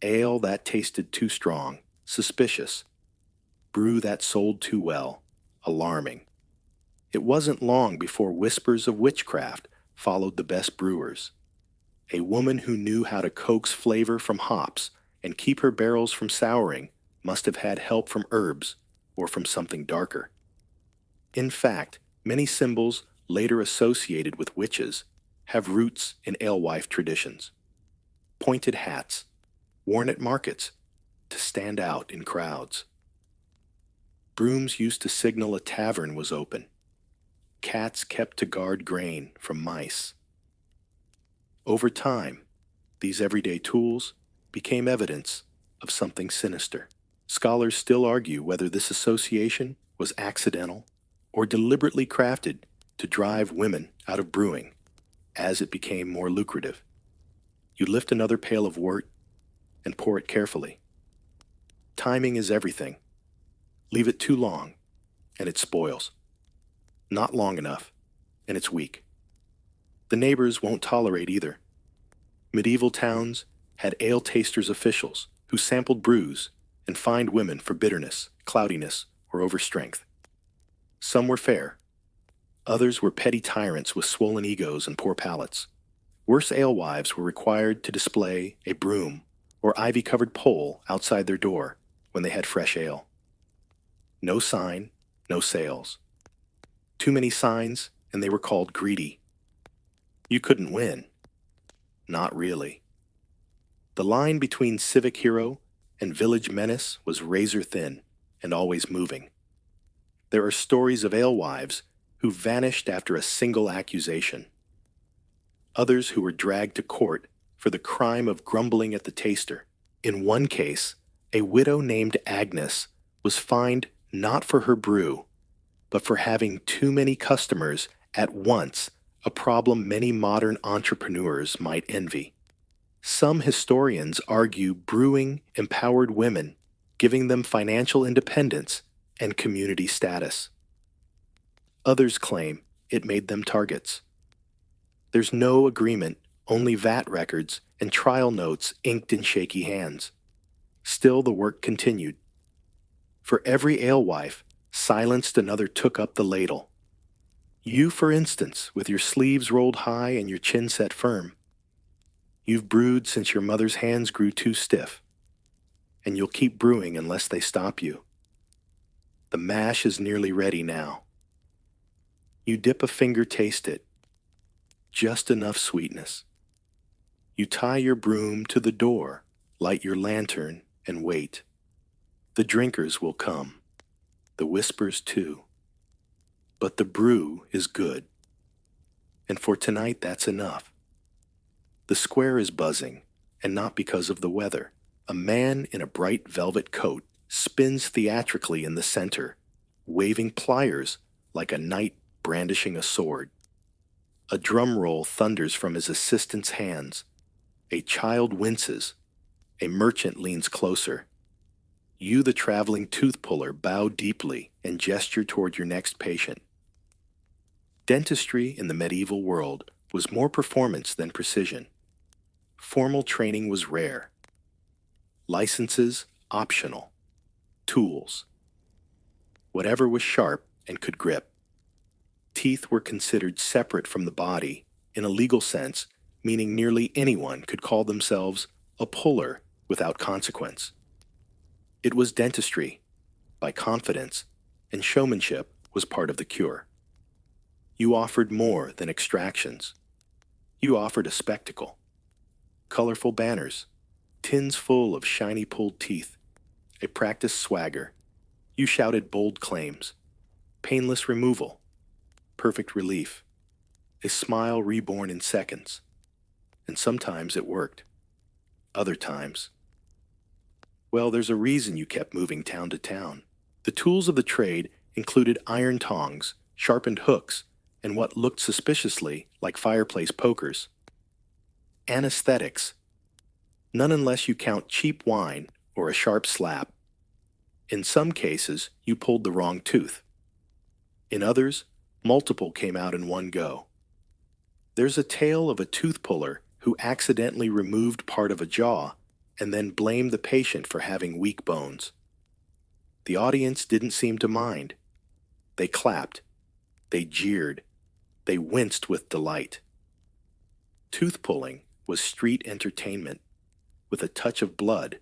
Ale that tasted too strong, suspicious. Brew that sold too well, alarming. It wasn't long before whispers of witchcraft followed the best brewers. A woman who knew how to coax flavor from hops and keep her barrels from souring must have had help from herbs or from something darker. In fact, many symbols later associated with witches have roots in alewife traditions. Pointed hats, worn at markets to stand out in crowds. Brooms used to signal a tavern was open. Cats kept to guard grain from mice. Over time, these everyday tools became evidence of something sinister. Scholars still argue whether this association was accidental or deliberately crafted to drive women out of brewing as it became more lucrative. You lift another pail of wort and pour it carefully. Timing is everything. Leave it too long, and it spoils. Not long enough, and it's weak. The neighbors won't tolerate either. Medieval towns had ale tasters officials who sampled brews and fined women for bitterness, cloudiness, or overstrength. Some were fair. Others were petty tyrants with swollen egos and poor palates. Worse alewives were required to display a broom or ivy-covered pole outside their door when they had fresh ale. No sign, no sales. Too many signs, and they were called greedy. You couldn't win. Not really. The line between civic hero and village menace was razor thin and always moving. There are stories of alewives who vanished after a single accusation. Others who were dragged to court for the crime of grumbling at the taster. In one case, a widow named Agnes was fined not for her brew, but for having too many customers at once, a problem many modern entrepreneurs might envy. Some historians argue brewing empowered women, giving them financial independence and community status. Others claim it made them targets. There's no agreement, only VAT records and trial notes inked in shaky hands. Still, the work continued. For every alewife silenced, another took up the ladle. You, for instance, with your sleeves rolled high and your chin set firm. You've brewed since your mother's hands grew too stiff, and you'll keep brewing unless they stop you. The mash is nearly ready now. You dip a finger, taste it. Just enough sweetness. You tie your broom to the door, light your lantern, and wait. The drinkers will come, the whispers too. But the brew is good. And for tonight, that's enough. The square is buzzing, and not because of the weather. A man in a bright velvet coat spins theatrically in the center, waving pliers like a knight brandishing a sword. A drum roll thunders from his assistant's hands. A child winces, A merchant leans closer. You, the traveling tooth puller, bow deeply and gesture toward your next patient. Dentistry in the medieval world was more performance than precision. Formal training was rare. Licenses optional. Tools. Whatever was sharp and could grip. Teeth were considered separate from the body in a legal sense, meaning nearly anyone could call themselves a puller without consequence. It was dentistry, by confidence, and showmanship was part of the cure. You offered more than extractions. You offered a spectacle. Colorful banners, tins full of shiny pulled teeth, a practiced swagger. You shouted bold claims, painless removal, perfect relief, a smile reborn in seconds. And sometimes it worked. Other times, well, there's a reason you kept moving town to town. The tools of the trade included iron tongs, sharpened hooks, and what looked suspiciously like fireplace pokers. Anesthetics. None unless you count cheap wine or a sharp slap. In some cases, you pulled the wrong tooth. In others, multiple came out in one go. There's a tale of a tooth puller who accidentally removed part of a jaw and then blamed the patient for having weak bones. The audience didn't seem to mind. They clapped. They jeered. They winced with delight. Tooth pulling was street entertainment, with a touch of blood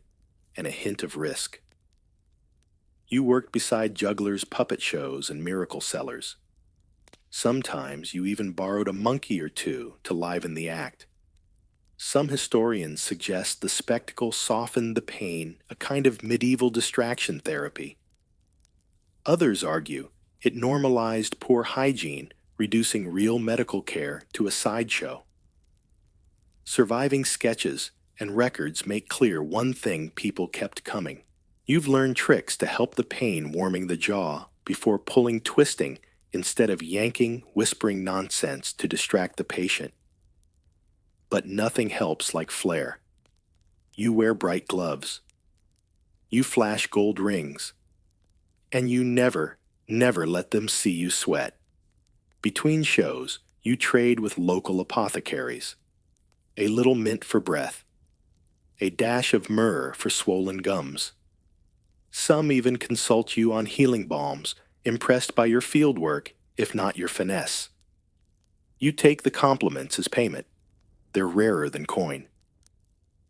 and a hint of risk. You worked beside jugglers' puppet shows and miracle sellers. Sometimes you even borrowed a monkey or two to liven the act. Some historians suggest the spectacle softened the pain, a kind of medieval distraction therapy. Others argue it normalized poor hygiene, reducing real medical care to a sideshow. Surviving sketches and records make clear one thing people kept coming. You've learned tricks to help the pain warming the jaw before pulling twisting instead of yanking, whispering nonsense to distract the patient. But nothing helps like flair. You wear bright gloves. You flash gold rings. And you never let them see you sweat. Between shows, you trade with local apothecaries. A little mint for breath. A dash of myrrh for swollen gums. Some even consult you on healing balms, impressed by your field work, if not your finesse. You take the compliments as payment. They're rarer than coin.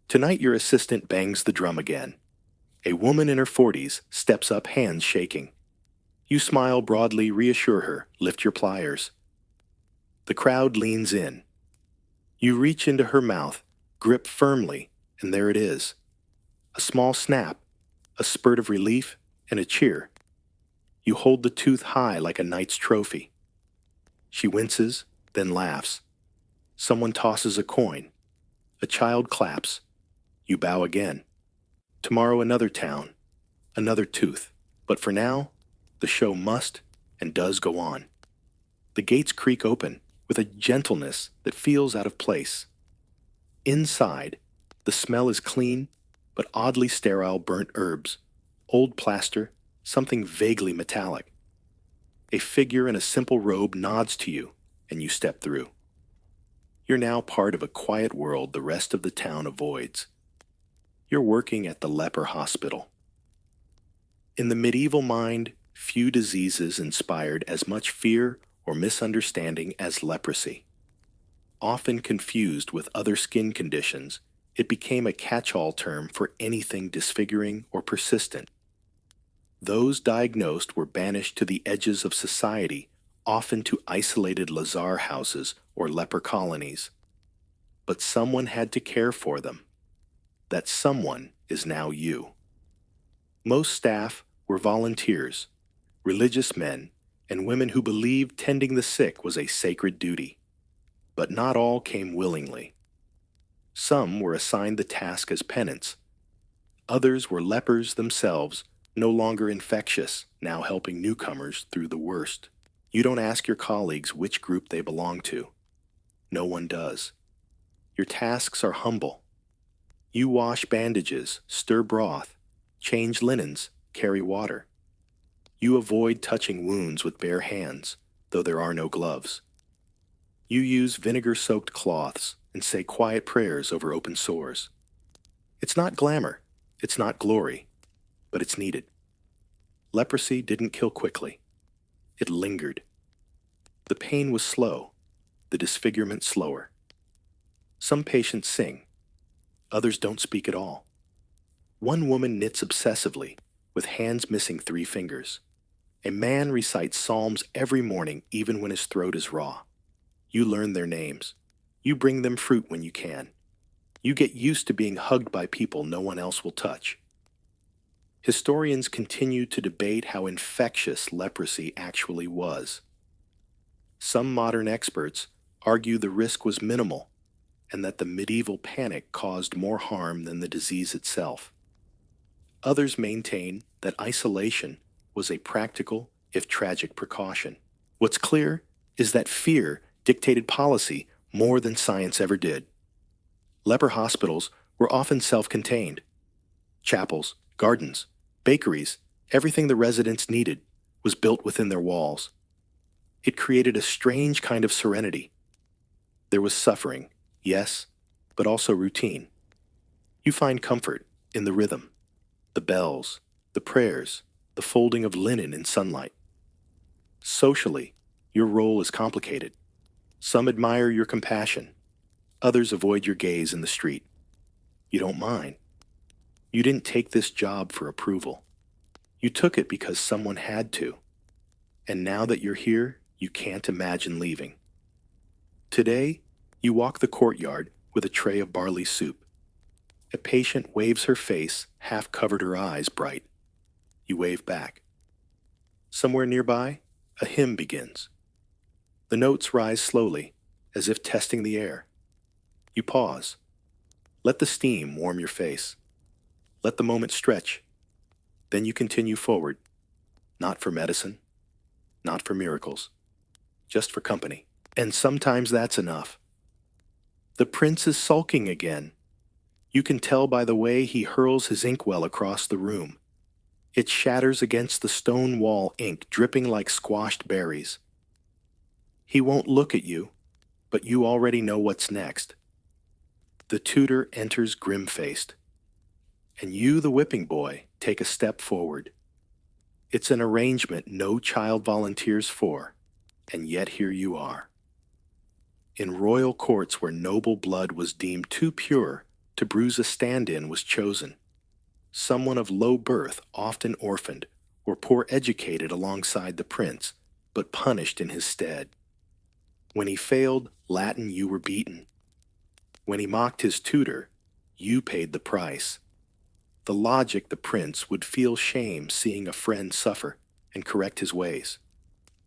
Tonight your assistant bangs the drum again. A woman in her 40s steps up, hands shaking. You smile broadly, reassure her, lift your pliers. The crowd leans in. You reach into her mouth, grip firmly, and there it is. A small snap, a spurt of relief, and a cheer. You hold the tooth high like a knight's trophy. She winces, then laughs. Someone tosses a coin. A child claps. You bow again. Tomorrow another town, another tooth. But for now, the show must and does go on. The gates creak open with a gentleness that feels out of place. Inside, the smell is clean, but oddly sterile burnt herbs, old plaster, something vaguely metallic. A figure in a simple robe nods to you, and you step through. You're now part of a quiet world the rest of the town avoids. You're working at the leper hospital. In the medieval mind, few diseases inspired as much fear or misunderstanding as leprosy. Often confused with other skin conditions, it became a catch-all term for anything disfiguring or persistent. Those diagnosed were banished to the edges of society, often to isolated lazar houses or leper colonies. But someone had to care for them. That someone is now you. Most staff were volunteers, religious men, and women who believed tending the sick was a sacred duty. But not all came willingly. Some were assigned the task as penance. Others were lepers themselves, no longer infectious, now helping newcomers through the worst. You don't ask your colleagues which group they belong to. No one does. Your tasks are humble. You wash bandages, stir broth, change linens, carry water. You avoid touching wounds with bare hands, though there are no gloves. You use vinegar-soaked cloths and say quiet prayers over open sores. It's not glamour, it's not glory, but it's needed. Leprosy didn't kill quickly. It lingered. The pain was slow, the disfigurement slower. Some patients sing, others don't speak at all. One woman knits obsessively, with hands missing 3 fingers. A man recites psalms every morning, even when his throat is raw. You learn their names. You bring them fruit when you can. You get used to being hugged by people no one else will touch. Historians continue to debate how infectious leprosy actually was. Some modern experts argue the risk was minimal and that the medieval panic caused more harm than the disease itself. Others maintain that isolation was a practical, if tragic, precaution. What's clear is that fear dictated policy more than science ever did. Leper hospitals were often self-contained. Chapels, gardens, bakeries, everything the residents needed was built within their walls. It created a strange kind of serenity. There was suffering, yes, but also routine. You find comfort in the rhythm, the bells, the prayers, the folding of linen in sunlight. Socially, your role is complicated. Some admire your compassion. Others avoid your gaze in the street. You don't mind. You didn't take this job for approval. You took it because someone had to. And now that you're here, you can't imagine leaving. Today, you walk the courtyard with a tray of barley soup. A patient waves her face, half covered her eyes bright. You wave back. Somewhere nearby, a hymn begins. The notes rise slowly, as if testing the air. You pause. Let the steam warm your face. Let the moment stretch. Then you continue forward. Not for medicine, not for miracles, just for company. And sometimes that's enough. The prince is sulking again. You can tell by the way he hurls his inkwell across the room. It shatters against the stone wall, ink dripping like squashed berries. He won't look at you, but you already know what's next. The tutor enters grim-faced, and you, the whipping boy, take a step forward. It's an arrangement no child volunteers for, and yet here you are. In royal courts where noble blood was deemed too pure to bruise a stand-in was chosen. Someone of low birth, often orphaned, or poor educated alongside the prince, but punished in his stead. When he failed Latin, you were beaten. When he mocked his tutor, you paid the price. The logic the prince would feel shame seeing a friend suffer and correct his ways.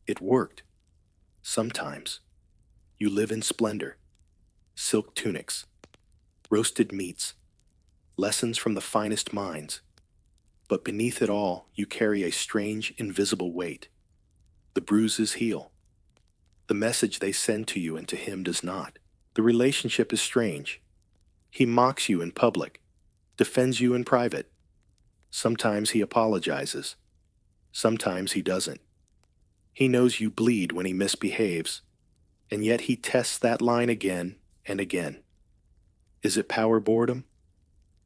It worked. Sometimes. You live in splendor. Silk tunics. Roasted meats. Lessons from the finest minds. But beneath it all, you carry a strange, invisible weight. The bruises heal. The message they send to you and to him does not. The relationship is strange. He mocks you in public, defends you in private. Sometimes he apologizes. Sometimes he doesn't. He knows you bleed when he misbehaves, and yet he tests that line again and again. Is it power boredom?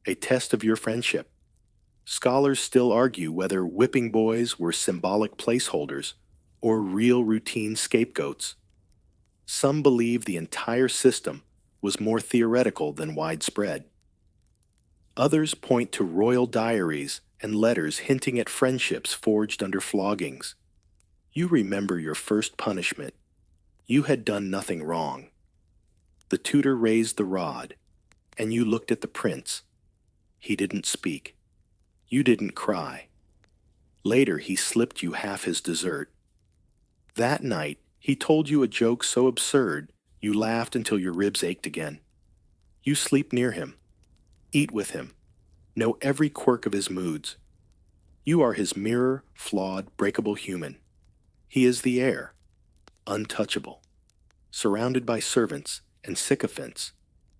A test of your friendship. Scholars still argue whether whipping boys were symbolic placeholders or real routine scapegoats. Some believe the entire system was more theoretical than widespread. Others point to royal diaries and letters hinting at friendships forged under floggings. You remember your first punishment. You had done nothing wrong. The tutor raised the rod, and you looked at the prince. He didn't speak. You didn't cry. Later, he slipped you half his dessert. That night, he told you a joke so absurd, you laughed until your ribs ached again. You sleep near him, eat with him, know every quirk of his moods. You are his mirror, flawed, breakable human. He is the heir, untouchable, surrounded by servants and sycophants,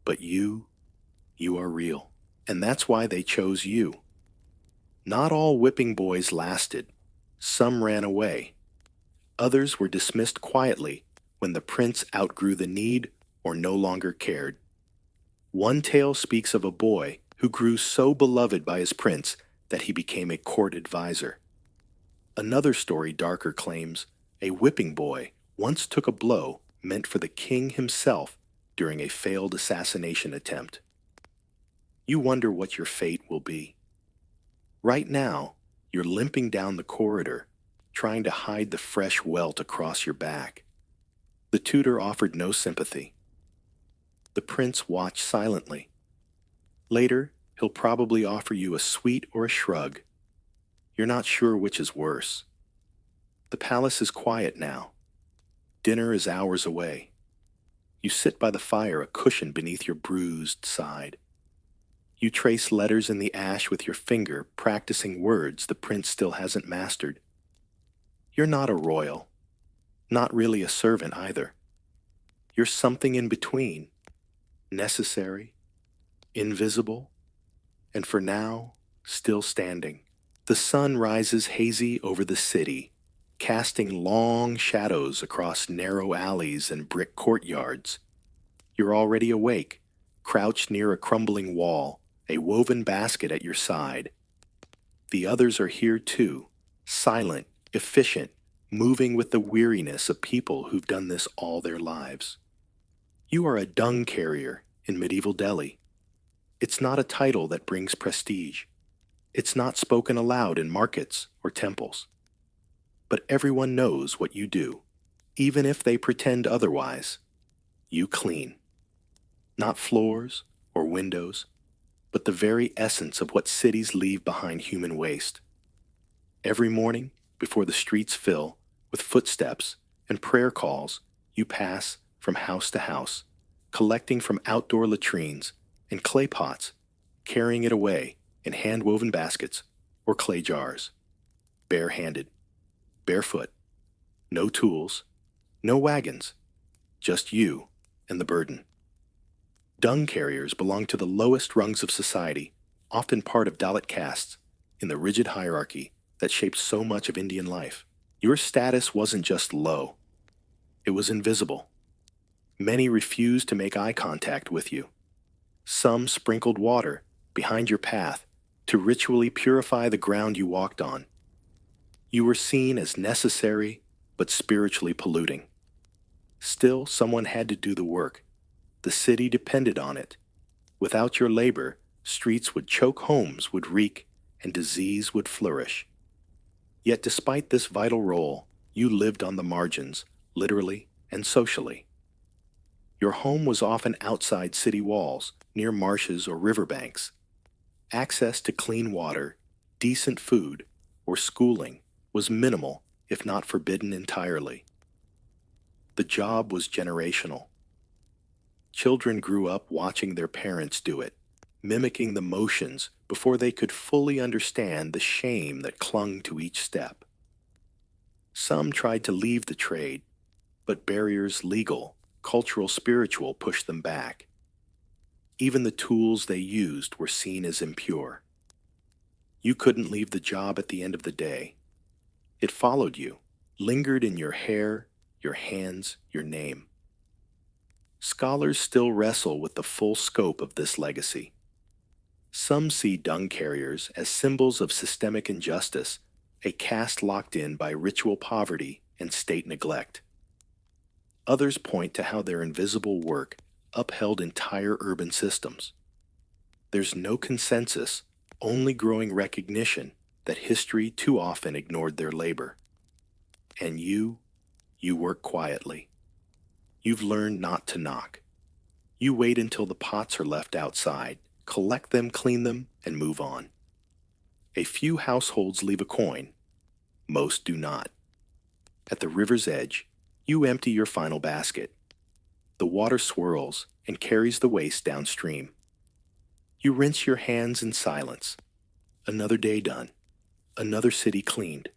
but you are real. And that's why they chose you. Not all whipping boys lasted. Some ran away. Others were dismissed quietly when the prince outgrew the need or no longer cared. One tale speaks of a boy who grew so beloved by his prince that he became a court advisor. Another story, darker, claims a whipping boy once took a blow meant for the king himself during a failed assassination attempt. You wonder what your fate will be. Right now, you're limping down the corridor, trying to hide the fresh welt across your back. The tutor offered no sympathy. The prince watched silently. Later, he'll probably offer you a sweet or a shrug. You're not sure which is worse. The palace is quiet now. Dinner is hours away. You sit by the fire, a cushion beneath your bruised side. You trace letters in the ash with your finger, practicing words the prince still hasn't mastered. You're not a royal, not really a servant either. You're something in between, necessary, invisible, and for now, still standing. The sun rises hazy over the city, casting long shadows across narrow alleys and brick courtyards. You're already awake, crouched near a crumbling wall, a woven basket at your side. The others are here too, silent, efficient, moving with the weariness of people who've done this all their lives. You are a dung carrier in medieval Delhi. It's not a title that brings prestige. It's not spoken aloud in markets or temples. But everyone knows what you do, even if they pretend otherwise. You clean. Not floors or windows, but the very essence of what cities leave behind human waste. Every morning, before the streets fill with footsteps and prayer calls, you pass from house to house, collecting from outdoor latrines and clay pots, carrying it away in hand-woven baskets or clay jars, bare-handed, barefoot, no tools, no wagons, just you and the burden. Dung carriers belong to the lowest rungs of society, often part of Dalit castes in the rigid hierarchy that shaped so much of Indian life. Your status wasn't just low, it was invisible. Many refused to make eye contact with you. Some sprinkled water behind your path to ritually purify the ground you walked on. You were seen as necessary but spiritually polluting. Still, someone had to do the work. The city depended on it. Without your labor, streets would choke, homes would reek, and disease would flourish. Yet despite this vital role, you lived on the margins, literally and socially. Your home was often outside city walls, near marshes or riverbanks. Access to clean water, decent food, or schooling was minimal, if not forbidden entirely. The job was generational. Children grew up watching their parents do it, mimicking the motions before they could fully understand the shame that clung to each step. Some tried to leave the trade, but barriers, legal, cultural, spiritual, pushed them back. Even the tools they used were seen as impure. You couldn't leave the job at the end of the day. It followed you, lingered in your hair, your hands, your name. Scholars still wrestle with the full scope of this legacy. Some see dung carriers as symbols of systemic injustice, a caste locked in by ritual poverty and state neglect. Others point to how their invisible work upheld entire urban systems. There's no consensus, only growing recognition that history too often ignored their labor. And you work quietly. You've learned not to knock. You wait until the pots are left outside, collect them, clean them, and move on. A few households leave a coin. Most do not. At the river's edge, you empty your final basket. The water swirls and carries the waste downstream. You rinse your hands in silence. Another day done. Another city cleaned.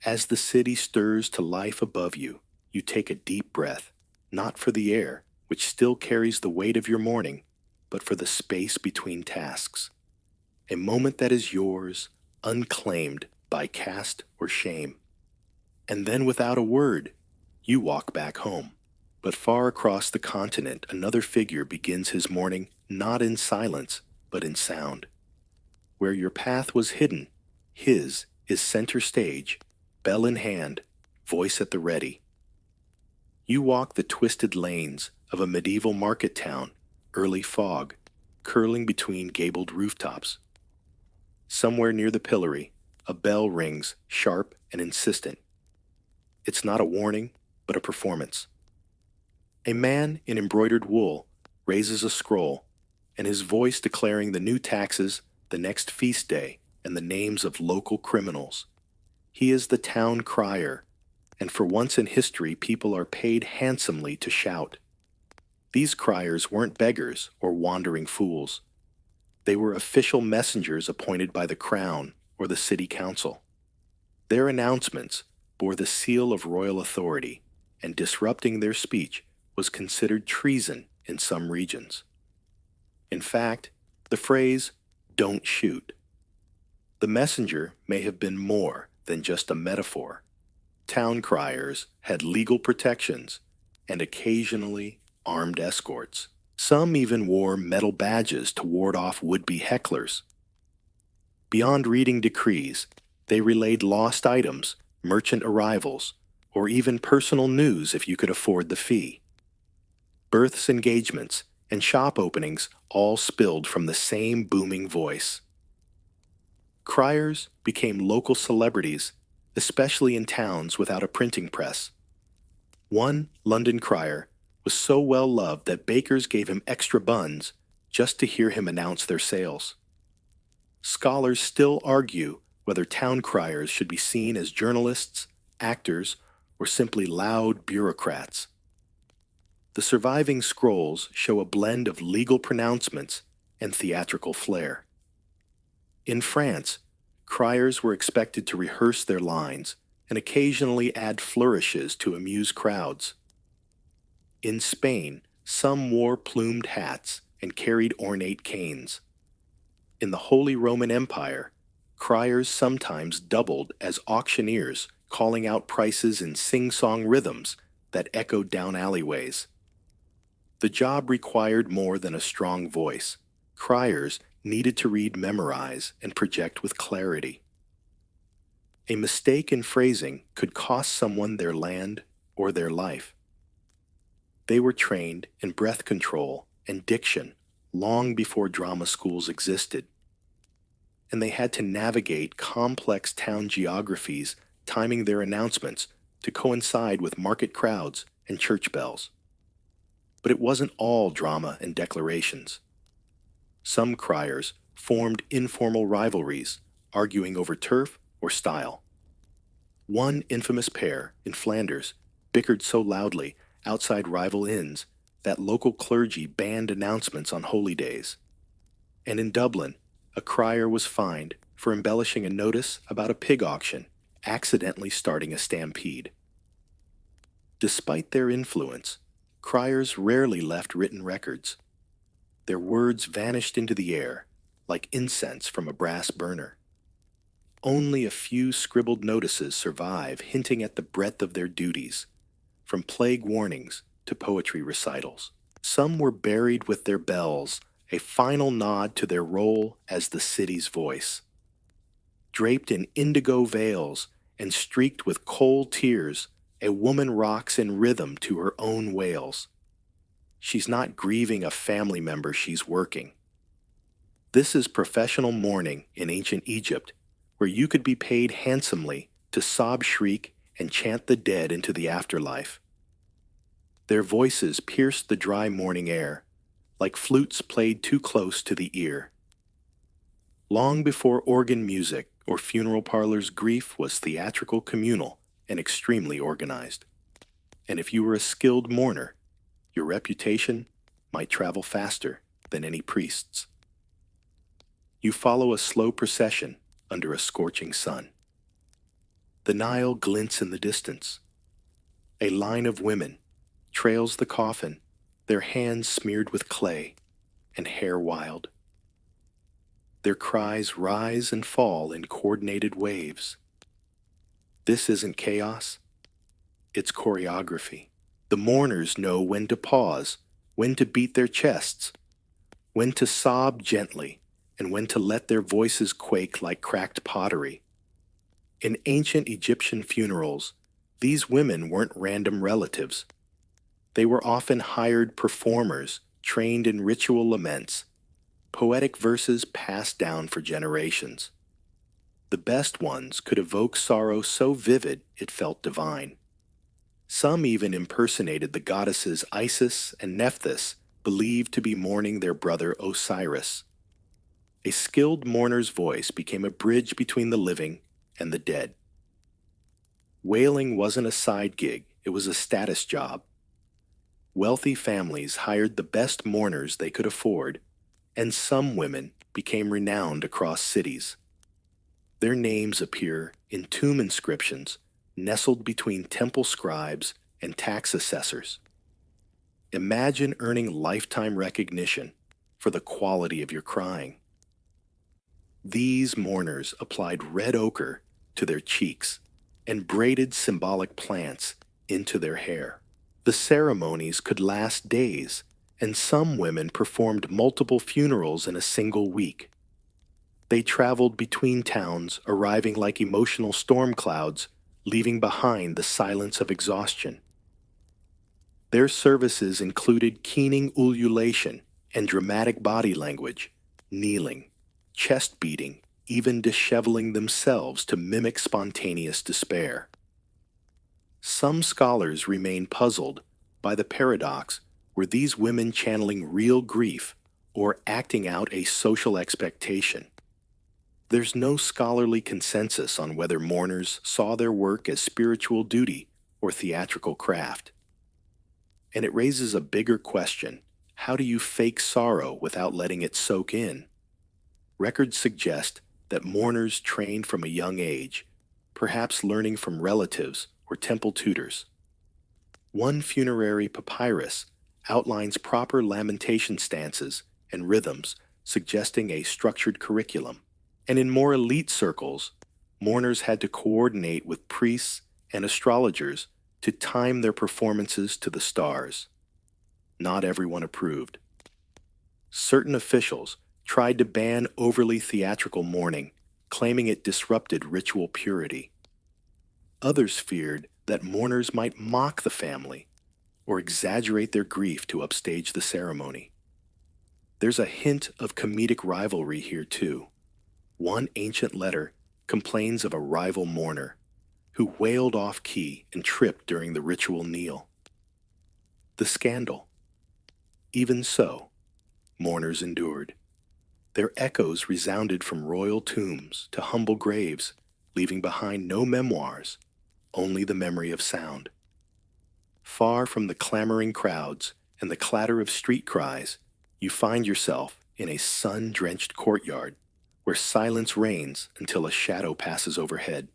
As the city stirs to life above you, you take a deep breath, not for the air, which still carries the weight of your morning, but for the space between tasks. a moment that is yours, unclaimed by caste or shame. And then without a word, you walk back home. But far across the continent, another figure begins his morning not in silence, but in sound. Where your path was hidden, his is center stage, bell in hand, voice at the ready. You walk the twisted lanes of a medieval market town, early fog, curling between gabled rooftops. Somewhere near the pillory, a bell rings sharp and insistent. It's not a warning, but a performance. A man in embroidered wool raises a scroll, and his voice declaring the new taxes, the next feast day, and the names of local criminals. He is the town crier, and for once in history, people are paid handsomely to shout. These criers weren't beggars or wandering fools. They were official messengers appointed by the crown or the city council. Their announcements bore the seal of royal authority, and disrupting their speech was considered treason in some regions. In fact, the phrase, "don't shoot." The messenger may have been more than just a metaphor. Town criers had legal protections and occasionally armed escorts. Some even wore metal badges to ward off would-be hecklers. Beyond reading decrees, they relayed lost items, merchant arrivals, or even personal news if you could afford the fee. Births, engagements, and shop openings all spilled from the same booming voice. Criers became local celebrities, especially in towns without a printing press. One London crier was so well loved that bakers gave him extra buns just to hear him announce their sales. Scholars still argue whether town criers should be seen as journalists, actors, or simply loud bureaucrats. The surviving scrolls show a blend of legal pronouncements and theatrical flair. In France, criers were expected to rehearse their lines and occasionally add flourishes to amuse crowds. In Spain, some wore plumed hats and carried ornate canes. In the Holy Roman Empire, criers sometimes doubled as auctioneers, calling out prices in sing-song rhythms that echoed down alleyways. The job required more than a strong voice. Criers needed to read, memorize, and project with clarity. A mistake in phrasing could cost someone their land or their life. They were trained in breath control and diction long before drama schools existed. And they had to navigate complex town geographies, timing their announcements to coincide with market crowds and church bells. But it wasn't all drama and declarations. Some criers formed informal rivalries, arguing over turf or style. One infamous pair in Flanders bickered so loudly outside rival inns that local clergy banned announcements on holy days. And in Dublin, a crier was fined for embellishing a notice about a pig auction, accidentally starting a stampede. Despite their influence, criers rarely left written records. Their words vanished into the air, like incense from a brass burner. Only a few scribbled notices survive, hinting at the breadth of their duties, from plague warnings to poetry recitals. Some were buried with their bells, a final nod to their role as the city's voice. Draped in indigo veils and streaked with coal tears, a woman rocks in rhythm to her own wails. She's not grieving a family member, she's working. This is professional mourning in ancient Egypt, where you could be paid handsomely to sob, shriek, and chant the dead into the afterlife. Their voices pierced the dry morning air, like flutes played too close to the ear. Long before organ music or funeral parlors, grief was theatrical, communal, and extremely organized. And if you were a skilled mourner, your reputation might travel faster than any priest's. You follow a slow procession under a scorching sun. The Nile glints in the distance. A line of women trails the coffin, their hands smeared with clay and hair wild. Their cries rise and fall in coordinated waves. This isn't chaos, it's choreography. The mourners know when to pause, when to beat their chests, when to sob gently, and when to let their voices quake like cracked pottery. In ancient Egyptian funerals, these women weren't random relatives. They were often hired performers trained in ritual laments, poetic verses passed down for generations. The best ones could evoke sorrow so vivid it felt divine. Some even impersonated the goddesses Isis and Nephthys, believed to be mourning their brother Osiris. A skilled mourner's voice became a bridge between the living and the dead. Wailing wasn't a side gig, it was a status job. Wealthy families hired the best mourners they could afford, and some women became renowned across cities. Their names appear in tomb inscriptions nestled between temple scribes and tax assessors. Imagine earning lifetime recognition for the quality of your crying. These mourners applied red ochre to their cheeks and braided symbolic plants into their hair. The ceremonies could last days, and some women performed multiple funerals in a single week. They traveled between towns, arriving like emotional storm clouds, leaving behind the silence of exhaustion. Their services included keening ululation and dramatic body language, kneeling, chest beating, even disheveling themselves to mimic spontaneous despair. Some scholars remain puzzled by the paradox: were these women channeling real grief or acting out a social expectation? There's no scholarly consensus on whether mourners saw their work as spiritual duty or theatrical craft. And it raises a bigger question: how do you fake sorrow without letting it soak in? Records suggest that mourners trained from a young age, perhaps learning from relatives or temple tutors. One funerary papyrus outlines proper lamentation stances and rhythms, suggesting a structured curriculum. And in more elite circles, mourners had to coordinate with priests and astrologers to time their performances to the stars. Not everyone approved. Certain officials tried to ban overly theatrical mourning, claiming it disrupted ritual purity. Others feared that mourners might mock the family or exaggerate their grief to upstage the ceremony. There's a hint of comedic rivalry here, too. One ancient letter complains of a rival mourner who wailed off key and tripped during the ritual kneel. The scandal. Even so, mourners endured. Their echoes resounded from royal tombs to humble graves, leaving behind no memoirs, only the memory of sound. Far from the clamoring crowds and the clatter of street cries, you find yourself in a sun-drenched courtyard where silence reigns until a shadow passes overhead.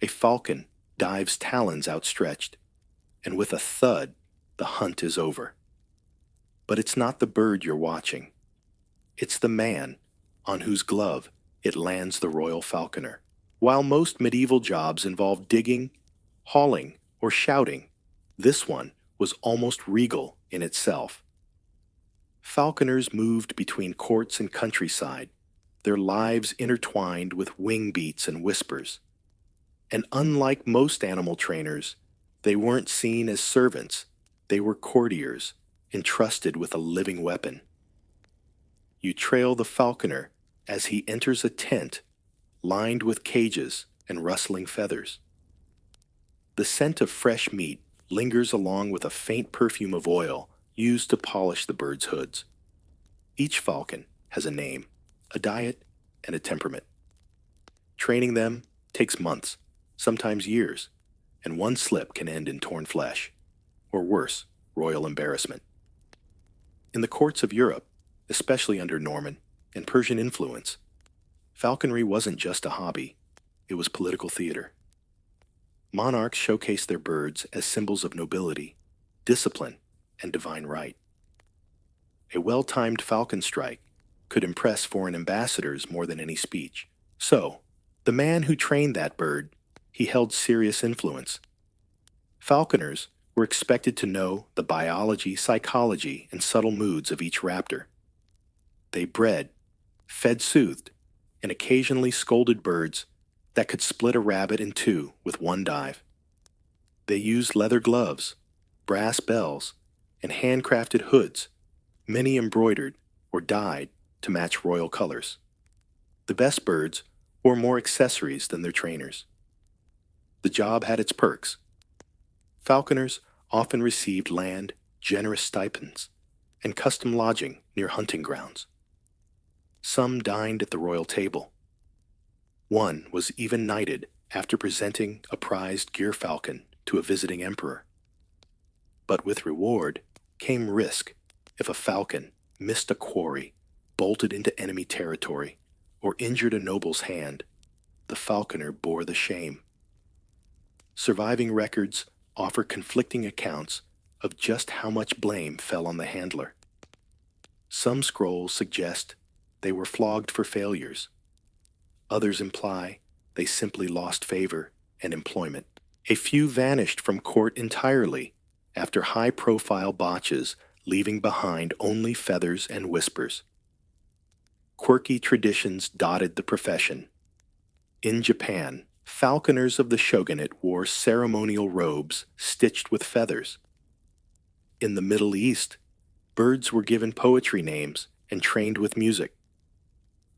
A falcon dives talons outstretched, and with a thud, the hunt is over. But it's not the bird you're watching. It's the man on whose glove it lands the royal falconer. While most medieval jobs involved digging, hauling, or shouting, this one was almost regal in itself. Falconers moved between courts and countryside, their lives intertwined with wing beats and whispers. And unlike most animal trainers, they weren't seen as servants, they were courtiers, entrusted with a living weapon. You trail the falconer as he enters a tent lined with cages and rustling feathers. The scent of fresh meat lingers along with a faint perfume of oil used to polish the birds' hoods. Each falcon has a name, a diet, and a temperament. Training them takes months, sometimes years, and one slip can end in torn flesh, or worse, royal embarrassment. In the courts of Europe, especially under Norman and Persian influence, falconry wasn't just a hobby, it was political theater. Monarchs showcased their birds as symbols of nobility, discipline, and divine right. A well-timed falcon strike could impress foreign ambassadors more than any speech. So, the man who trained that bird, he held serious influence. Falconers were expected to know the biology, psychology, and subtle moods of each raptor. They bred, fed soothed, and occasionally scolded birds that could split a rabbit in two with one dive. They used leather gloves, brass bells, and handcrafted hoods, many embroidered or dyed to match royal colors. The best birds wore more accessories than their trainers. The job had its perks. Falconers often received land, generous stipends, and custom lodging near hunting grounds. Some dined at the royal table. One was even knighted after presenting a prized gyrfalcon to a visiting emperor. But with reward came risk if a falcon missed a quarry, bolted into enemy territory, or injured a noble's hand. The falconer bore the shame. Surviving records offer conflicting accounts of just how much blame fell on the handler. Some scrolls suggest they were flogged for failures. Others imply they simply lost favor and employment. A few vanished from court entirely after high-profile botches, leaving behind only feathers and whispers. Quirky traditions dotted the profession. In Japan, falconers of the shogunate wore ceremonial robes stitched with feathers. In the Middle East, birds were given poetry names and trained with music.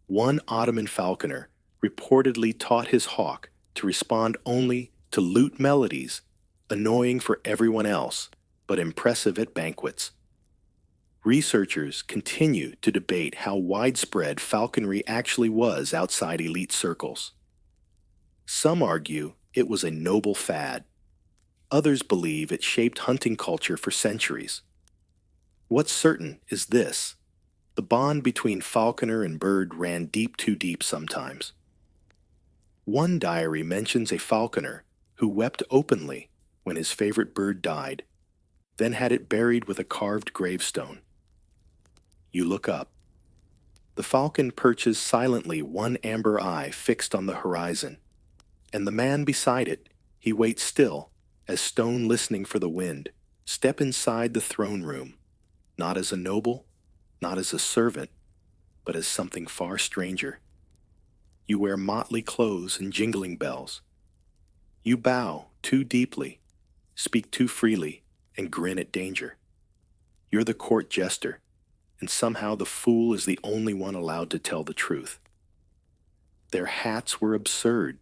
One Ottoman falconer reportedly taught his hawk to respond only to lute melodies, annoying for everyone else, but impressive at banquets. Researchers continue to debate how widespread falconry actually was outside elite circles. Some argue it was a noble fad. Others believe it shaped hunting culture for centuries. What's certain is this: the bond between falconer and bird ran deep, too deep sometimes. One diary mentions a falconer who wept openly when his favorite bird died, then had it buried with a carved gravestone. You look up. The falcon perches silently, one amber eye fixed on the horizon, and the man beside it, he waits still, as stone listening for the wind. Step inside the throne room, not as a noble, not as a servant, but as something far stranger. You wear motley clothes and jingling bells. You bow too deeply, speak too freely, and grin at danger. You're the court jester, and somehow the fool is the only one allowed to tell the truth. Their hats were absurd,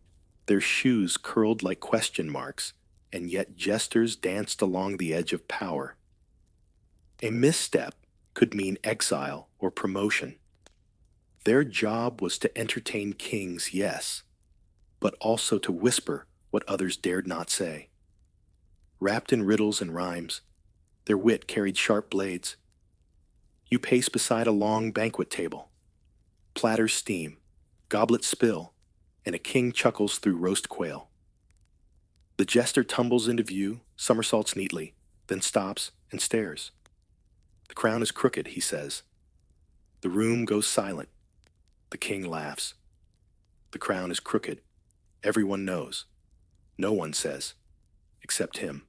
their shoes curled like question marks, and yet jesters danced along the edge of power. A misstep could mean exile or promotion. Their job was to entertain kings, yes, but also to whisper what others dared not say. Wrapped in riddles and rhymes, their wit carried sharp blades. You pace beside a long banquet table. Platters steam, goblets spill, and a king chuckles through roast quail. The jester tumbles into view, somersaults neatly, then stops and stares. The crown is crooked, he says. The room goes silent. The king laughs. The crown is crooked. Everyone knows. No one says, except him.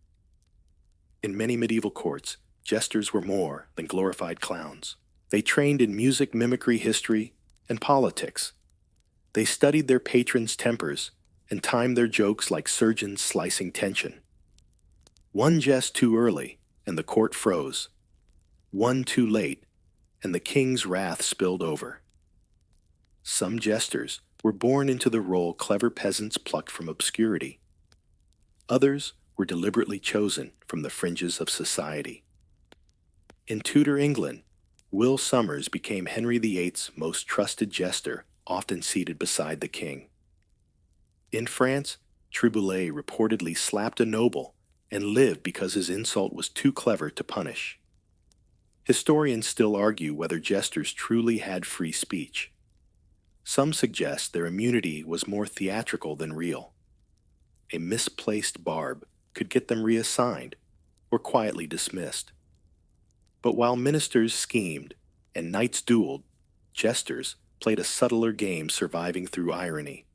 In many medieval courts, jesters were more than glorified clowns. They trained in music, mimicry, history, and politics. They studied their patrons' tempers and timed their jokes like surgeons slicing tension. One jest too early, and the court froze. One too late, and the king's wrath spilled over. Some jesters were born into the role clever peasants plucked from obscurity. Others were deliberately chosen from the fringes of society. In Tudor England, Will Sommers became Henry VIII's most trusted jester, often seated beside the king. In France, Triboulet reportedly slapped a noble and lived because his insult was too clever to punish. Historians still argue whether jesters truly had free speech. Some suggest their immunity was more theatrical than real. A misplaced barb could get them reassigned or quietly dismissed. But while ministers schemed and knights dueled, Jesters played a subtler game surviving through irony.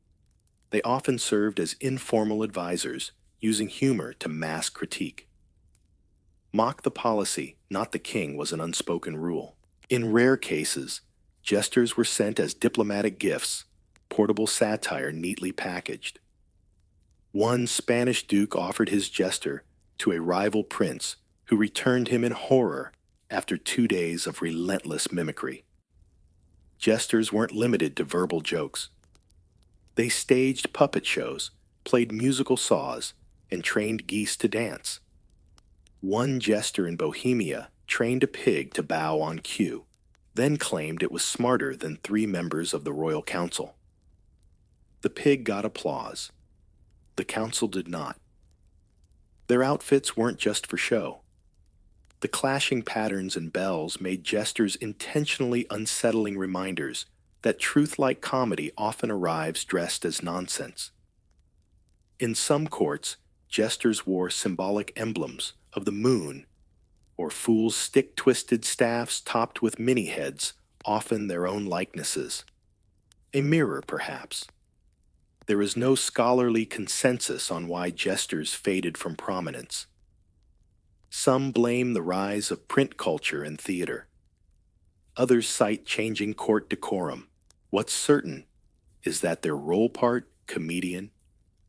They often served as informal advisors, using humor to mask critique. Mock the policy, not the king, was an unspoken rule. In rare cases, jesters were sent as diplomatic gifts, portable satire neatly packaged. One Spanish duke offered his jester to a rival prince who returned him in horror after 2 days of relentless mimicry. Jesters weren't limited to verbal jokes. They staged puppet shows, played musical saws, and trained geese to dance. One jester in Bohemia trained a pig to bow on cue, then claimed it was smarter than 3 members of the royal council. The pig got applause. The council did not. Their outfits weren't just for show. The clashing patterns and bells made jesters intentionally unsettling reminders that truth-like comedy often arrives dressed as nonsense. In some courts, jesters wore symbolic emblems of the moon, or fools' stick-twisted staffs topped with mini-heads, often their own likenesses. A mirror, perhaps. There is no scholarly consensus on why jesters faded from prominence. Some blame the rise of print culture and theater. Others cite changing court decorum. What's certain is that their role part, comedian,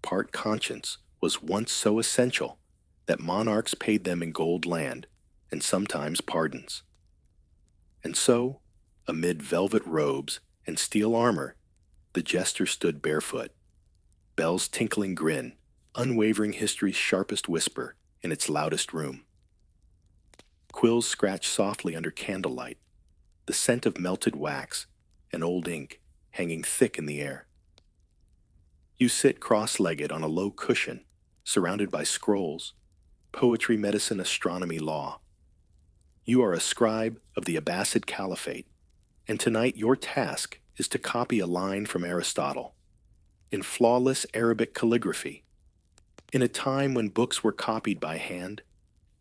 part conscience, was once so essential that monarchs paid them in gold land, and sometimes pardons. And so, amid velvet robes and steel armor, the jester stood barefoot, Bell's tinkling grin, unwavering history's sharpest whisper in its loudest room. Quills scratched softly under candlelight, the scent of melted wax and old ink hanging thick in the air. You sit cross-legged on a low cushion, surrounded by scrolls, poetry, medicine, astronomy, law. You are a scribe of the Abbasid Caliphate, and tonight your task is to copy a line from Aristotle, in flawless Arabic calligraphy. In a time when books were copied by hand,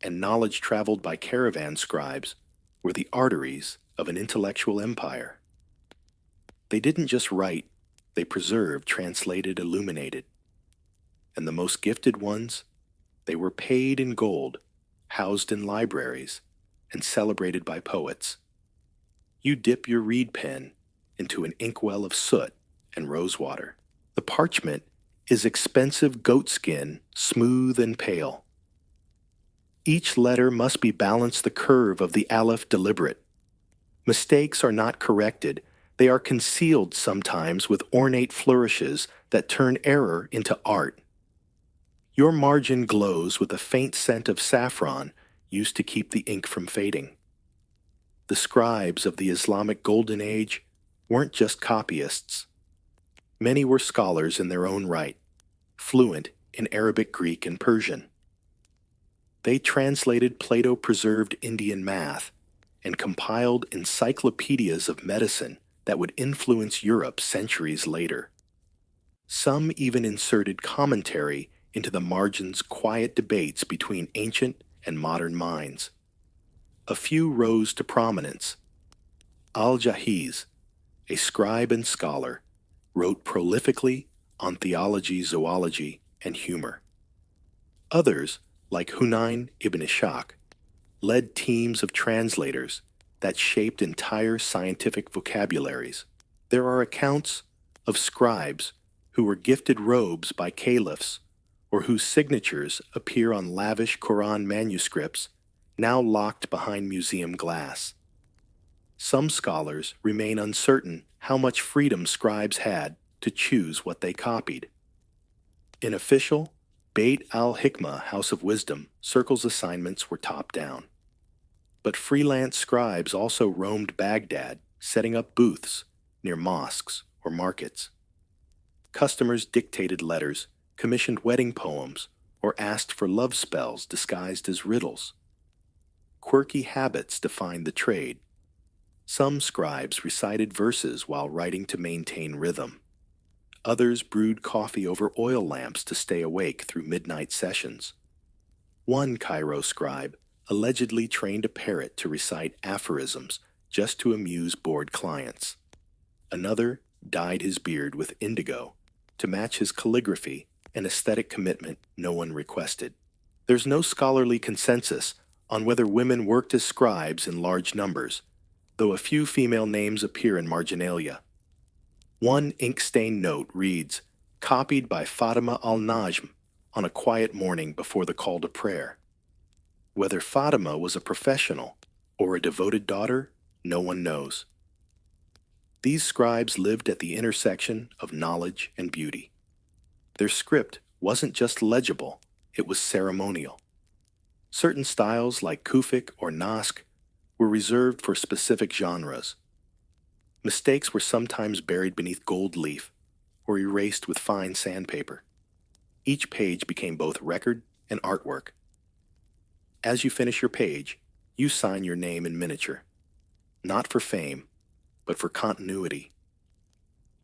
and knowledge traveled by caravan scribes were the arteries of an intellectual empire. They didn't just write, they preserved, translated, illuminated. And the most gifted ones, they were paid in gold, housed in libraries, and celebrated by poets. You dip your reed pen into an inkwell of soot and rosewater. The parchment is expensive goatskin, smooth and pale. Each letter must be balanced the curve of the aleph deliberate. Mistakes are not corrected, they are concealed sometimes with ornate flourishes that turn error into art. Your margin glows with a faint scent of saffron used to keep the ink from fading. The scribes of the Islamic Golden Age weren't just copyists. Many were scholars in their own right, fluent in Arabic, Greek, and Persian. They translated Plato-preserved Indian math and compiled encyclopedias of medicine that would influence Europe centuries later. Some even inserted commentary into the margin's quiet debates between ancient and modern minds. A few rose to prominence. Al-Jahiz, a scribe and scholar, wrote prolifically on theology, zoology, and humor. Others, like Hunayn ibn Ishaq, led teams of translators that shaped entire scientific vocabularies. There are accounts of scribes who were gifted robes by caliphs or whose signatures appear on lavish Quran manuscripts now locked behind museum glass. Some scholars remain uncertain how much freedom scribes had to choose what they copied. In official Beit al-Hikmah House of Wisdom, circles assignments were top-down. But freelance scribes also roamed Baghdad, setting up booths near mosques or markets. Customers dictated letters, commissioned wedding poems, or asked for love spells disguised as riddles. Quirky habits defined the trade. Some scribes recited verses while writing to maintain rhythm. Others brewed coffee over oil lamps to stay awake through midnight sessions. One Cairo scribe allegedly trained a parrot to recite aphorisms just to amuse bored clients. Another dyed his beard with indigo to match his calligraphy, an aesthetic commitment no one requested. There's no scholarly consensus on whether women worked as scribes in large numbers, though a few female names appear in marginalia. One ink-stained note reads, "Copied by Fatima al-Najm on a quiet morning before the call to prayer." Whether Fatima was a professional or a devoted daughter, no one knows. These scribes lived at the intersection of knowledge and beauty. Their script wasn't just legible, it was ceremonial. Certain styles like Kufic or Naskh were reserved for specific genres. Mistakes were sometimes buried beneath gold leaf or erased with fine sandpaper. Each page became both record and artwork. As you finish your page, you sign your name in miniature, not for fame, but for continuity.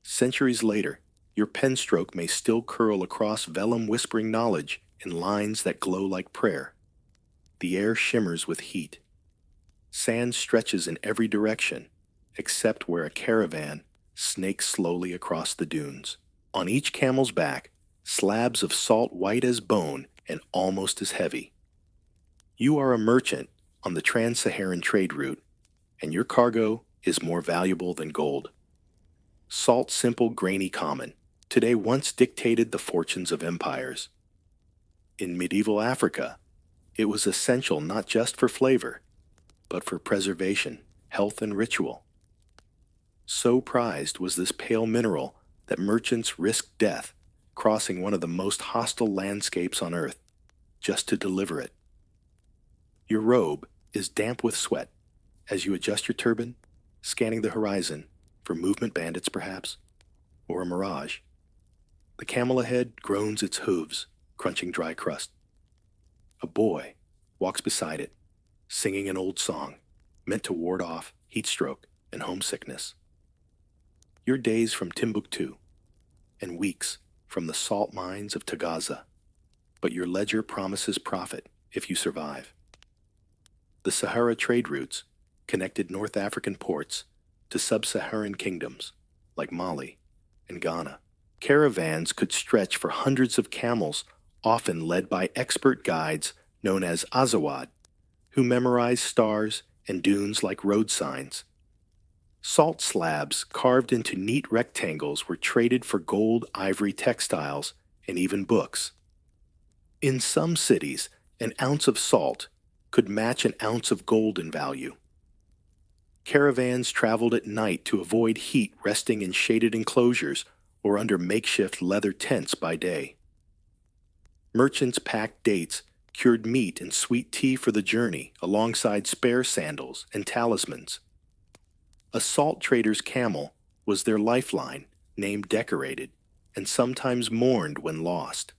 Centuries later, your pen stroke may still curl across vellum whispering knowledge in lines that glow like prayer. The air shimmers with heat. Sand stretches in every direction, except where a caravan snakes slowly across the dunes. On each camel's back, slabs of salt white as bone and almost as heavy. You are a merchant on the trans-Saharan trade route, and your cargo is more valuable than gold. Salt simple, grainy common, today once dictated the fortunes of empires. In medieval Africa, it was essential not just for flavor, but for preservation, health, and ritual. So prized was this pale mineral that merchants risked death, crossing one of the most hostile landscapes on earth, just to deliver it. Your robe is damp with sweat as you adjust your turban, scanning the horizon for movement bandits perhaps, or a mirage. The camel ahead groans its hooves, crunching dry crust. A boy walks beside it, singing an old song meant to ward off heat stroke and homesickness. Your days from Timbuktu, and weeks from the salt mines of Tagaza, but your ledger promises profit if you survive. The Sahara trade routes connected North African ports to sub-Saharan kingdoms like Mali and Ghana. Caravans could stretch for hundreds of camels, often led by expert guides known as Azawad, who memorized stars and dunes like road signs. Salt slabs carved into neat rectangles were traded for gold, ivory textiles, and even books. In some cities, an ounce of salt could match an ounce of gold in value. Caravans traveled at night to avoid heat, resting in shaded enclosures or under makeshift leather tents by day. Merchants packed dates, cured meat, and sweet tea for the journey, alongside spare sandals and talismans. A salt trader's camel was their lifeline, named decorated, and sometimes mourned when lost.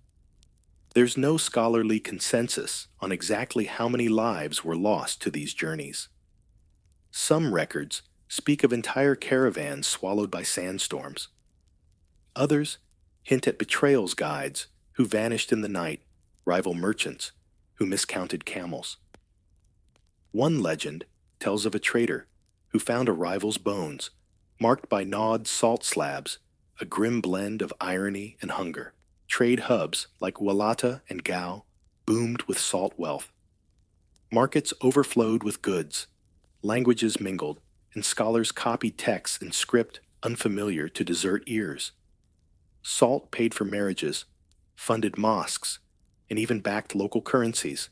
There's no scholarly consensus on exactly how many lives were lost to these journeys. Some records speak of entire caravans swallowed by sandstorms. Others hint at betrayals guides who vanished in the night, rival merchants who miscounted camels. One legend tells of a trader who found a rival's bones, marked by gnawed salt slabs, a grim blend of irony and hunger. Trade hubs like Walata and Gao boomed with salt wealth. Markets overflowed with goods, languages mingled, and scholars copied texts in script unfamiliar to desert ears. Salt paid for marriages, funded mosques, and even backed local currencies.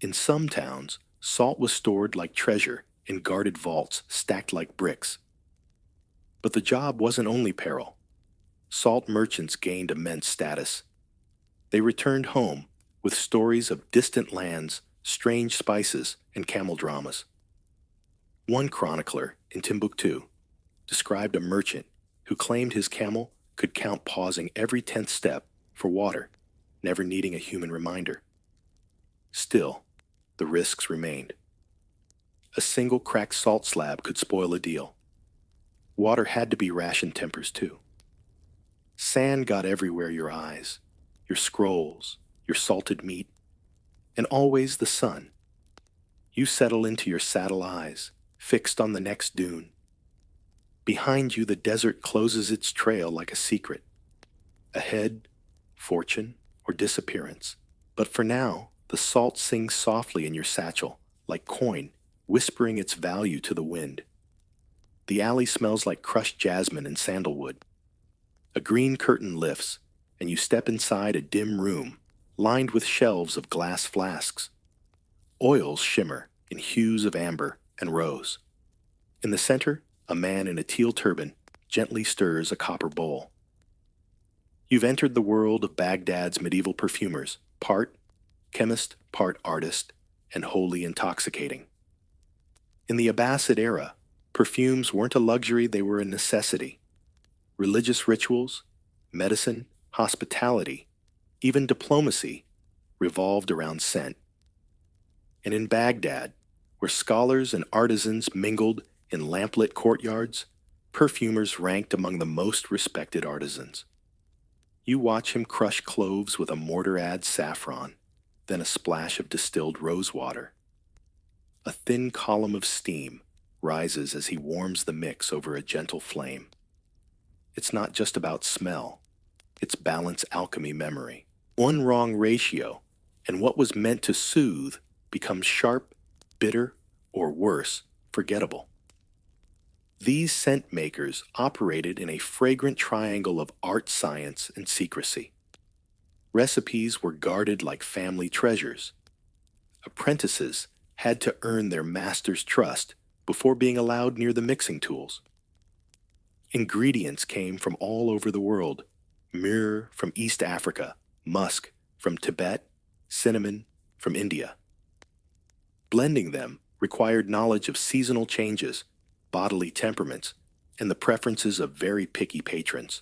In some towns, salt was stored like treasure in guarded vaults stacked like bricks. But the job wasn't only peril. Salt merchants gained immense status. They returned home with stories of distant lands, strange spices, and camel dramas. One chronicler in Timbuktu described a merchant who claimed his camel could count pausing every 10th step for water, never needing a human reminder. Still, the risks remained. A single cracked salt slab could spoil a deal. Water had to be ration tempers too. Sand got everywhere your eyes, your scrolls, your salted meat, and always the sun. You settle into your saddle eyes, fixed on the next dune. Behind you, the desert closes its trail like a secret. Ahead, fortune or disappearance. But for now, the salt sings softly in your satchel, like coin, whispering its value to the wind. The alley smells like crushed jasmine and sandalwood. A green curtain lifts, and you step inside a dim room, lined with shelves of glass flasks. Oils shimmer in hues of amber and rose. In the center, a man in a teal turban gently stirs a copper bowl. You've entered the world of Baghdad's medieval perfumers, part chemist, part artist, and wholly intoxicating. In the Abbasid era, perfumes weren't a luxury, they were a necessity. Religious rituals, medicine, hospitality, even diplomacy revolved around scent. And in Baghdad, where scholars and artisans mingled in lamplit courtyards, perfumers ranked among the most respected artisans. You watch him crush cloves with a mortar adds saffron, then a splash of distilled rose water. A thin column of steam rises as he warms the mix over a gentle flame. It's not just about smell, it's balance alchemy memory. One wrong ratio, and what was meant to soothe becomes sharp, bitter, or worse, forgettable. These scent makers operated in a fragrant triangle of art, science, and secrecy. Recipes were guarded like family treasures. Apprentices had to earn their master's trust before being allowed near the mixing tools. Ingredients came from all over the world: myrrh from East Africa, musk from Tibet, cinnamon from India. Blending them required knowledge of seasonal changes, bodily temperaments, and the preferences of very picky patrons.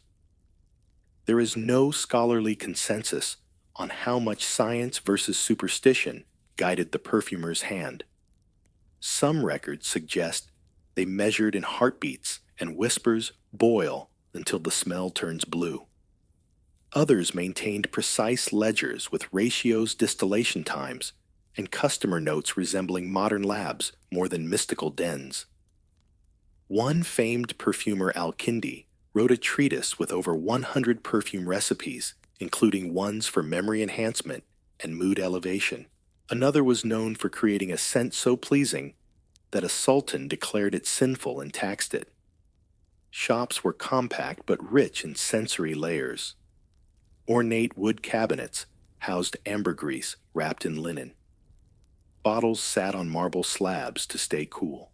There is no scholarly consensus on how much science versus superstition guided the perfumer's hand. Some records suggest they measured in heartbeats and whispers boil until the smell turns blue. Others maintained precise ledgers with ratios, distillation times, and customer notes resembling modern labs more than mystical dens. One famed perfumer, Al-Kindi, wrote a treatise with over 100 perfume recipes, including ones for memory enhancement and mood elevation. Another was known for creating a scent so pleasing that a sultan declared it sinful and taxed it. Shops were compact but rich in sensory layers. Ornate wood cabinets housed ambergris wrapped in linen. Bottles sat on marble slabs to stay cool.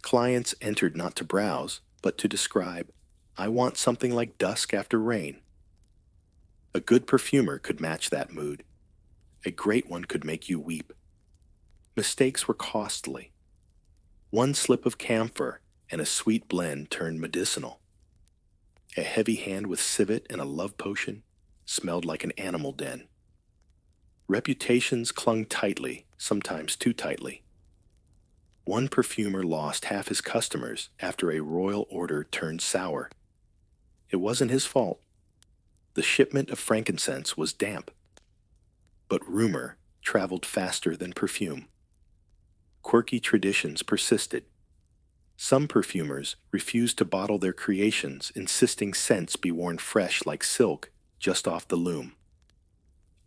Clients entered not to browse, but to describe, "I want something like dusk after rain." A good perfumer could match that mood. A great one could make you weep. Mistakes were costly. One slip of camphor and a sweet blend turned medicinal. A heavy hand with civet and a love potion smelled like an animal den. Reputations clung tightly, sometimes too tightly. One perfumer lost half his customers after a royal order turned sour. It wasn't his fault. The shipment of frankincense was damp. But rumor traveled faster than perfume. Quirky traditions persisted. Some perfumers refused to bottle their creations, insisting scents be worn fresh like silk just off the loom.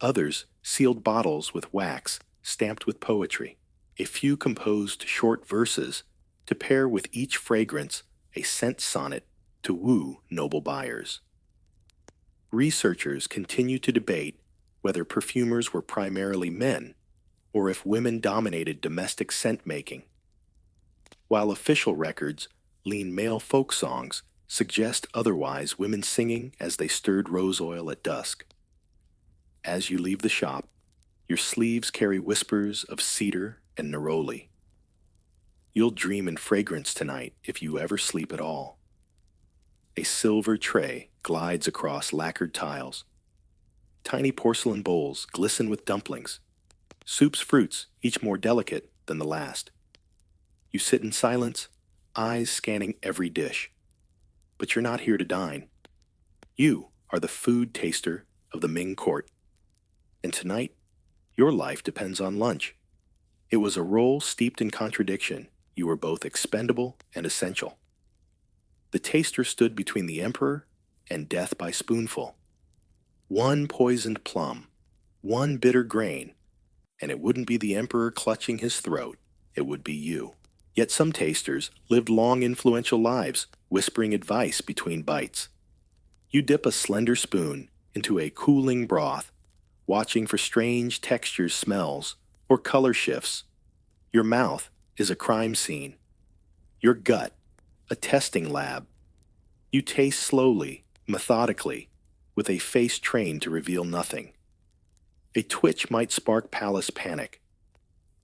Others sealed bottles with wax stamped with poetry. A few composed short verses to pair with each fragrance a scent sonnet to woo noble buyers. Researchers continue to debate whether perfumers were primarily men or if women dominated domestic scent making. While official records lean male folk songs suggest otherwise, women singing as they stirred rose oil at dusk. As you leave the shop, your sleeves carry whispers of cedar and neroli. You'll dream in fragrance tonight if you ever sleep at all. A silver tray glides across lacquered tiles. Tiny porcelain bowls glisten with dumplings. Soup's fruits, each more delicate than the last. You sit in silence, eyes scanning every dish. But you're not here to dine. You are the food taster of the Ming court. And tonight, your life depends on lunch. It was a role steeped in contradiction. You were both expendable and essential. The taster stood between the emperor and death by spoonful. One poisoned plum, one bitter grain, and it wouldn't be the emperor clutching his throat, it would be you. Yet some tasters lived long, influential lives, whispering advice between bites. You dip a slender spoon into a cooling broth, watching for strange textures, smells, or color shifts. Your mouth is a crime scene. Your gut, a testing lab. You taste slowly, methodically, with a face trained to reveal nothing. A twitch might spark palace panic.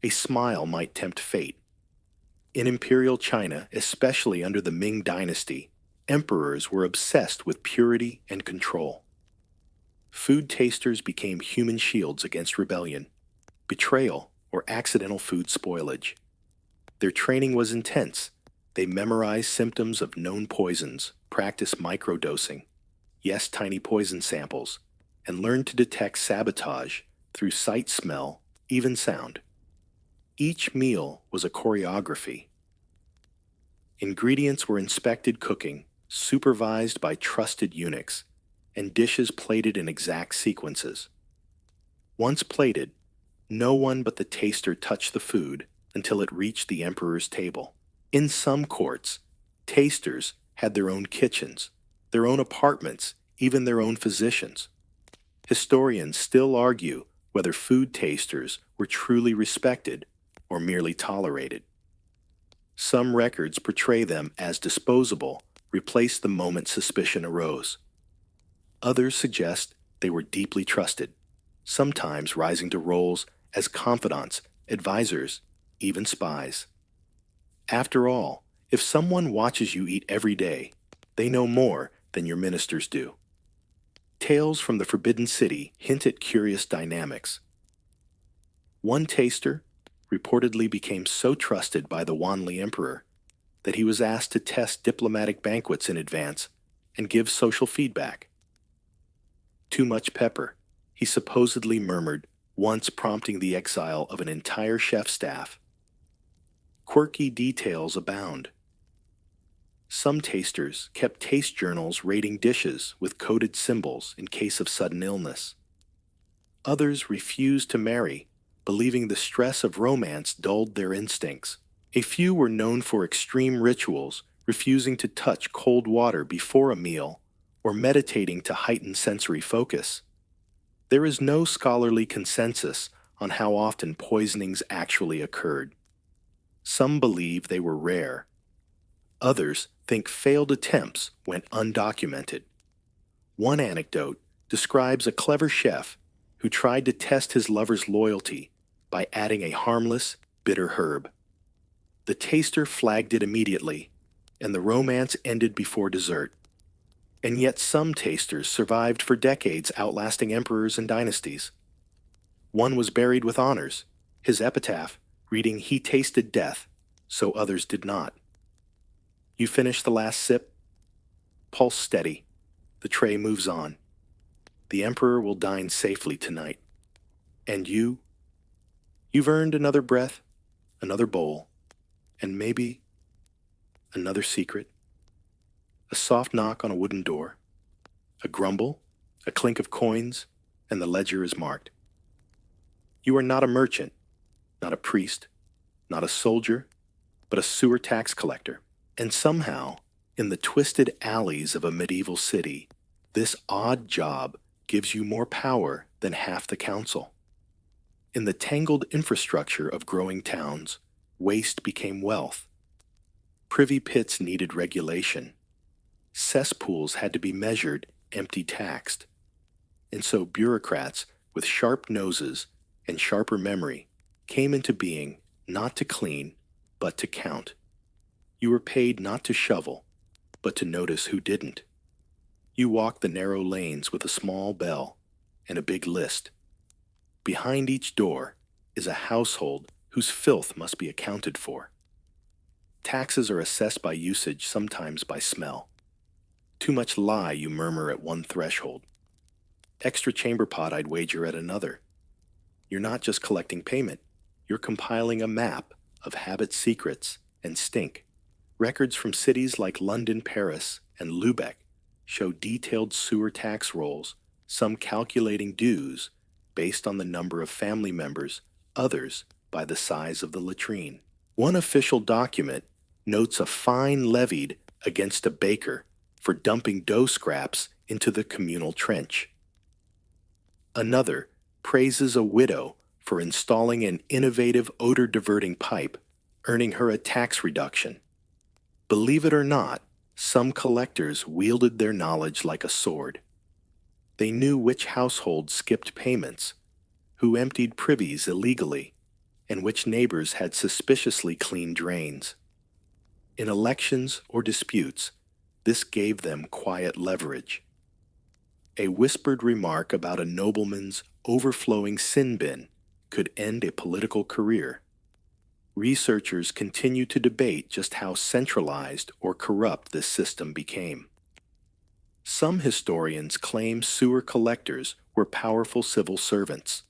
A smile might tempt fate. In imperial China, especially under the Ming dynasty, emperors were obsessed with purity and control. Food tasters became human shields against rebellion, betrayal, or accidental food spoilage. Their training was intense. They memorized symptoms of known poisons, practiced microdosing, yes, tiny poison samples, and learned to detect sabotage through sight, smell, even sound. Each meal was a choreography. Ingredients were inspected cooking, supervised by trusted eunuchs, and dishes plated in exact sequences. Once plated, no one but the taster touched the food until it reached the emperor's table. In some courts, tasters had their own kitchens, their own apartments, even their own physicians. Historians still argue whether food tasters were truly respected or merely tolerated. Some records portray them as disposable, replaced the moment suspicion arose. Others suggest they were deeply trusted, sometimes rising to roles as confidants, advisors, even spies. After all, if someone watches you eat every day, they know more than your ministers do. Tales from the Forbidden City hint at curious dynamics. One taster reportedly became so trusted by the Wanli emperor that he was asked to test diplomatic banquets in advance and give social feedback. Too much pepper, he supposedly murmured, once prompting the exile of an entire chef staff. Quirky details abound. Some tasters kept taste journals rating dishes with coded symbols in case of sudden illness. Others refused to marry, believing the stress of romance dulled their instincts. A few were known for extreme rituals, refusing to touch cold water before a meal or meditating to heighten sensory focus. There is no scholarly consensus on how often poisonings actually occurred. Some believe they were rare. Others think failed attempts went undocumented. One anecdote describes a clever chef who tried to test his lover's loyalty by adding a harmless, bitter herb. The taster flagged it immediately, and the romance ended before dessert. And yet some tasters survived for decades, outlasting emperors and dynasties. One was buried with honors, his epitaph reading, "He tasted death, so others did not." You finish the last sip, pulse steady, the tray moves on. The emperor will dine safely tonight. And you've earned another breath, another bowl, and maybe another secret. A soft knock on a wooden door, a grumble, a clink of coins, and the ledger is marked. You are not a merchant, not a priest, not a soldier, but a sewer tax collector. And somehow, in the twisted alleys of a medieval city, this odd job gives you more power than half the council. In the tangled infrastructure of growing towns, waste became wealth. Privy pits needed regulation. Cesspools had to be measured, empty, taxed. And so bureaucrats with sharp noses and sharper memory came into being not to clean, but to count. You were paid not to shovel, but to notice who didn't. You walked the narrow lanes with a small bell and a big list. Behind each door is a household whose filth must be accounted for. Taxes are assessed by usage, sometimes by smell. Too much lye, you murmur at one threshold. Extra chamber pot, I'd wager, at another. You're not just collecting payment, you're compiling a map of habit, secrets, and stink. Records from cities like London, Paris, and Lubeck show detailed sewer tax rolls, some calculating dues based on the number of family members, others by the size of the latrine. One official document notes a fine levied against a baker for dumping dough scraps into the communal trench. Another praises a widow for installing an innovative odor diverting pipe, earning her a tax reduction. Believe it or not, some collectors wielded their knowledge like a sword. They knew which households skipped payments, who emptied privies illegally, and which neighbors had suspiciously clean drains. In elections or disputes, this gave them quiet leverage. A whispered remark about a nobleman's overflowing sin bin could end a political career. Researchers continue to debate just how centralized or corrupt this system became. Some historians claim sewer collectors were powerful civil servants.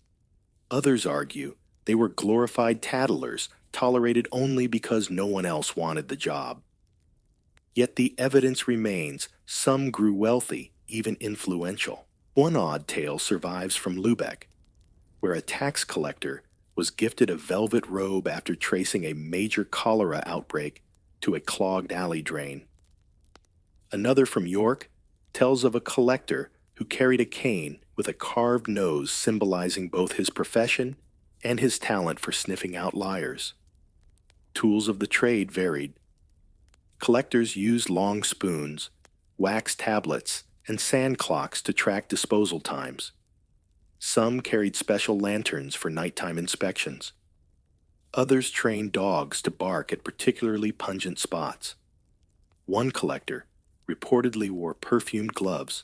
Others argue they were glorified tattlers tolerated only because no one else wanted the job. Yet the evidence remains some grew wealthy, even influential. One odd tale survives from Lubeck, where a tax collector was gifted a velvet robe after tracing a major cholera outbreak to a clogged alley drain. Another from York tells of a collector who carried a cane with a carved nose symbolizing both his profession and his talent for sniffing out liars. Tools of the trade varied. Collectors used long spoons, wax tablets, and sand clocks to track disposal times. Some carried special lanterns for nighttime inspections. Others trained dogs to bark at particularly pungent spots. One collector reportedly wore perfumed gloves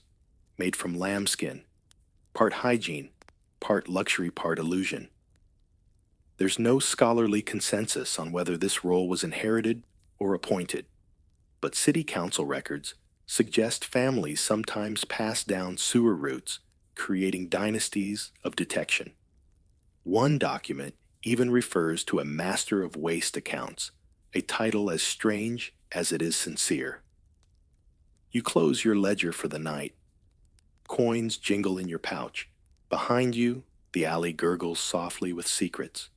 made from lambskin, part hygiene, part luxury, part illusion. There's no scholarly consensus on whether this role was inherited or appointed, but city council records suggest families sometimes passed down sewer routes, creating dynasties of detection. One document even refers to a master of waste accounts, a title as strange as it is sincere. You close your ledger for the night. Coins jingle in your pouch. Behind you, the alley gurgles softly with secrets.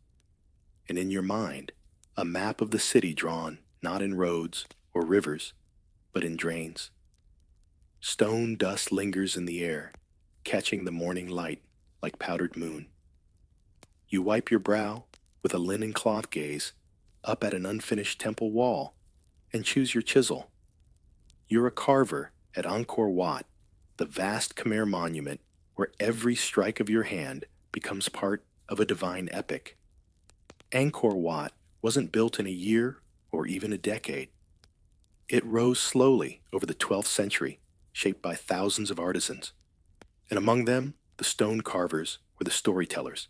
And in your mind, a map of the city drawn not in roads or rivers, but in drains. Stone dust lingers in the air, catching the morning light like powdered moon. You wipe your brow with a linen cloth gaze up at an unfinished temple wall and choose your chisel. You're a carver at Angkor Wat, the vast Khmer monument where every strike of your hand becomes part of a divine epic. Angkor Wat wasn't built in a year or even a decade. It rose slowly over the 12th century, shaped by thousands of artisans. And among them, the stone carvers were the storytellers.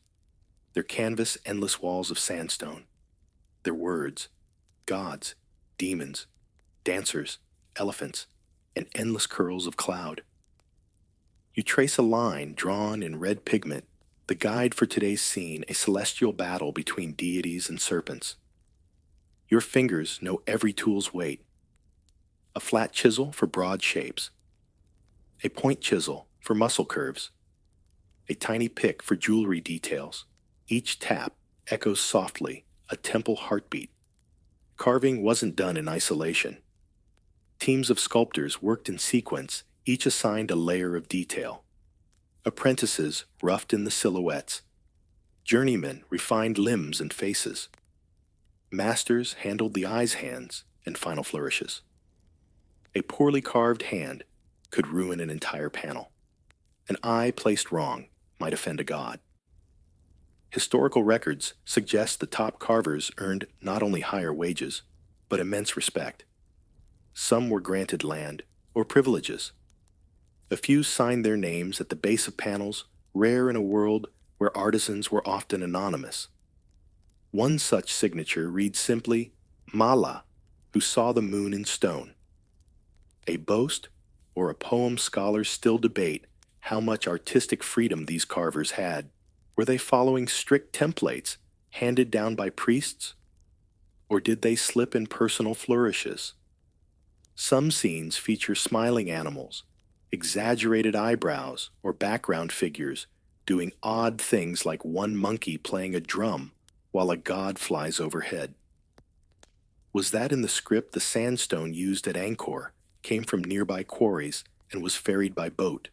Their canvas, endless walls of sandstone. Their words, gods, demons, dancers, elephants, and endless curls of cloud. You trace a line drawn in red pigment, the guide for today's scene, a celestial battle between deities and serpents. Your fingers know every tool's weight. A flat chisel for broad shapes. A point chisel for muscle curves. A tiny pick for jewelry details. Each tap echoes softly, a temple heartbeat. Carving wasn't done in isolation. Teams of sculptors worked in sequence, each assigned a layer of detail. Apprentices roughed in the silhouettes. Journeymen refined limbs and faces. Masters handled the eyes, hands, and final flourishes. A poorly carved hand could ruin an entire panel. An eye placed wrong might offend a god. Historical records suggest the top carvers earned not only higher wages, but immense respect. Some were granted land or privileges. A few signed their names at the base of panels, rare in a world where artisans were often anonymous. One such signature reads simply, Mala, who saw the moon in stone. A boast or a poem scholars still debate how much artistic freedom these carvers had. Were they following strict templates handed down by priests? or did they slip in personal flourishes? Some scenes feature smiling animals, exaggerated eyebrows, or background figures doing odd things like one monkey playing a drum while a god flies overhead. Was that in the script? The sandstone used at Angkor came from nearby quarries and was ferried by boat.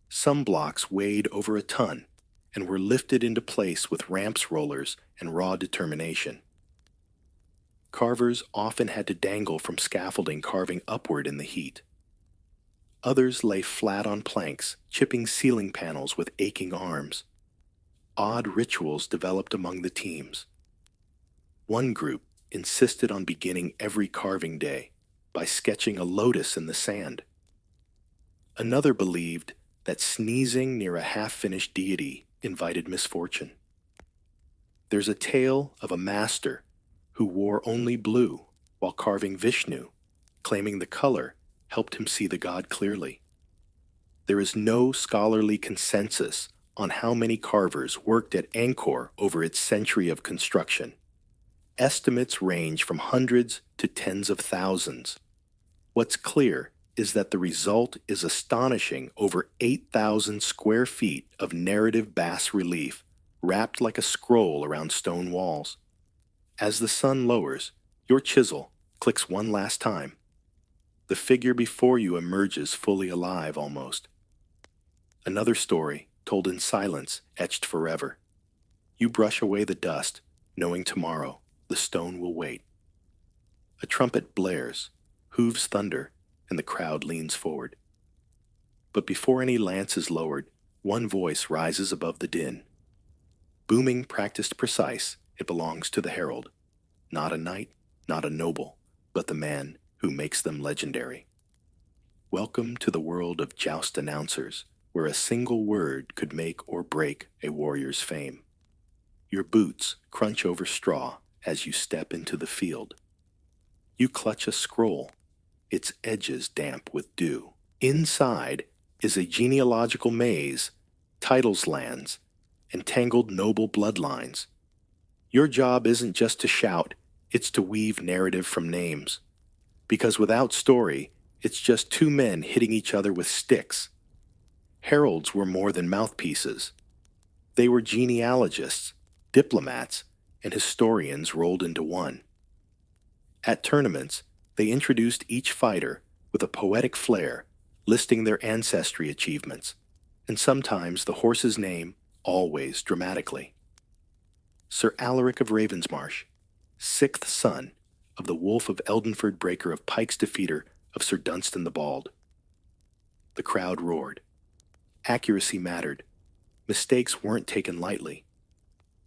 Some blocks weighed over a ton and were lifted into place with ramps rollers and raw determination. Carvers often had to dangle from scaffolding carving upward in the heat. Others lay flat on planks, chipping ceiling panels with aching arms. Odd rituals developed among the teams. One group insisted on beginning every carving day by sketching a lotus in the sand. Another believed that sneezing near a half-finished deity invited misfortune. There's a tale of a master who wore only blue while carving Vishnu, claiming the color helped him see the god clearly. There is no scholarly consensus on how many carvers worked at Angkor over its century of construction. Estimates range from hundreds to tens of thousands. What's clear is that the result is astonishing: over 8,000 square feet of narrative bas relief wrapped like a scroll around stone walls. As the sun lowers, your chisel clicks one last time. The figure before you emerges fully alive almost. Another story, told in silence, etched forever. You brush away the dust, knowing tomorrow the stone will wait. A trumpet blares, hooves thunder, and the crowd leans forward. But before any lance is lowered, one voice rises above the din. Booming, practiced, precise, it belongs to the herald. Not a knight, not a noble, but the man who makes them legendary. Welcome to the world of joust announcers, where a single word could make or break a warrior's fame. Your boots crunch over straw as you step into the field. You clutch a scroll, its edges damp with dew. Inside is a genealogical maze, titles lands, and tangled noble bloodlines. Your job isn't just to shout, it's to weave narrative from names. Because without story, it's just two men hitting each other with sticks. Heralds were more than mouthpieces. They were genealogists, diplomats, and historians rolled into one. At tournaments, they introduced each fighter with a poetic flair, listing their ancestry achievements, and sometimes the horse's name, always dramatically. Sir Alaric of Ravensmarsh, sixth son of the Wolf of Eldenford, breaker of Pike's defeater of Sir Dunstan the Bald. The crowd roared. Accuracy mattered. Mistakes weren't taken lightly.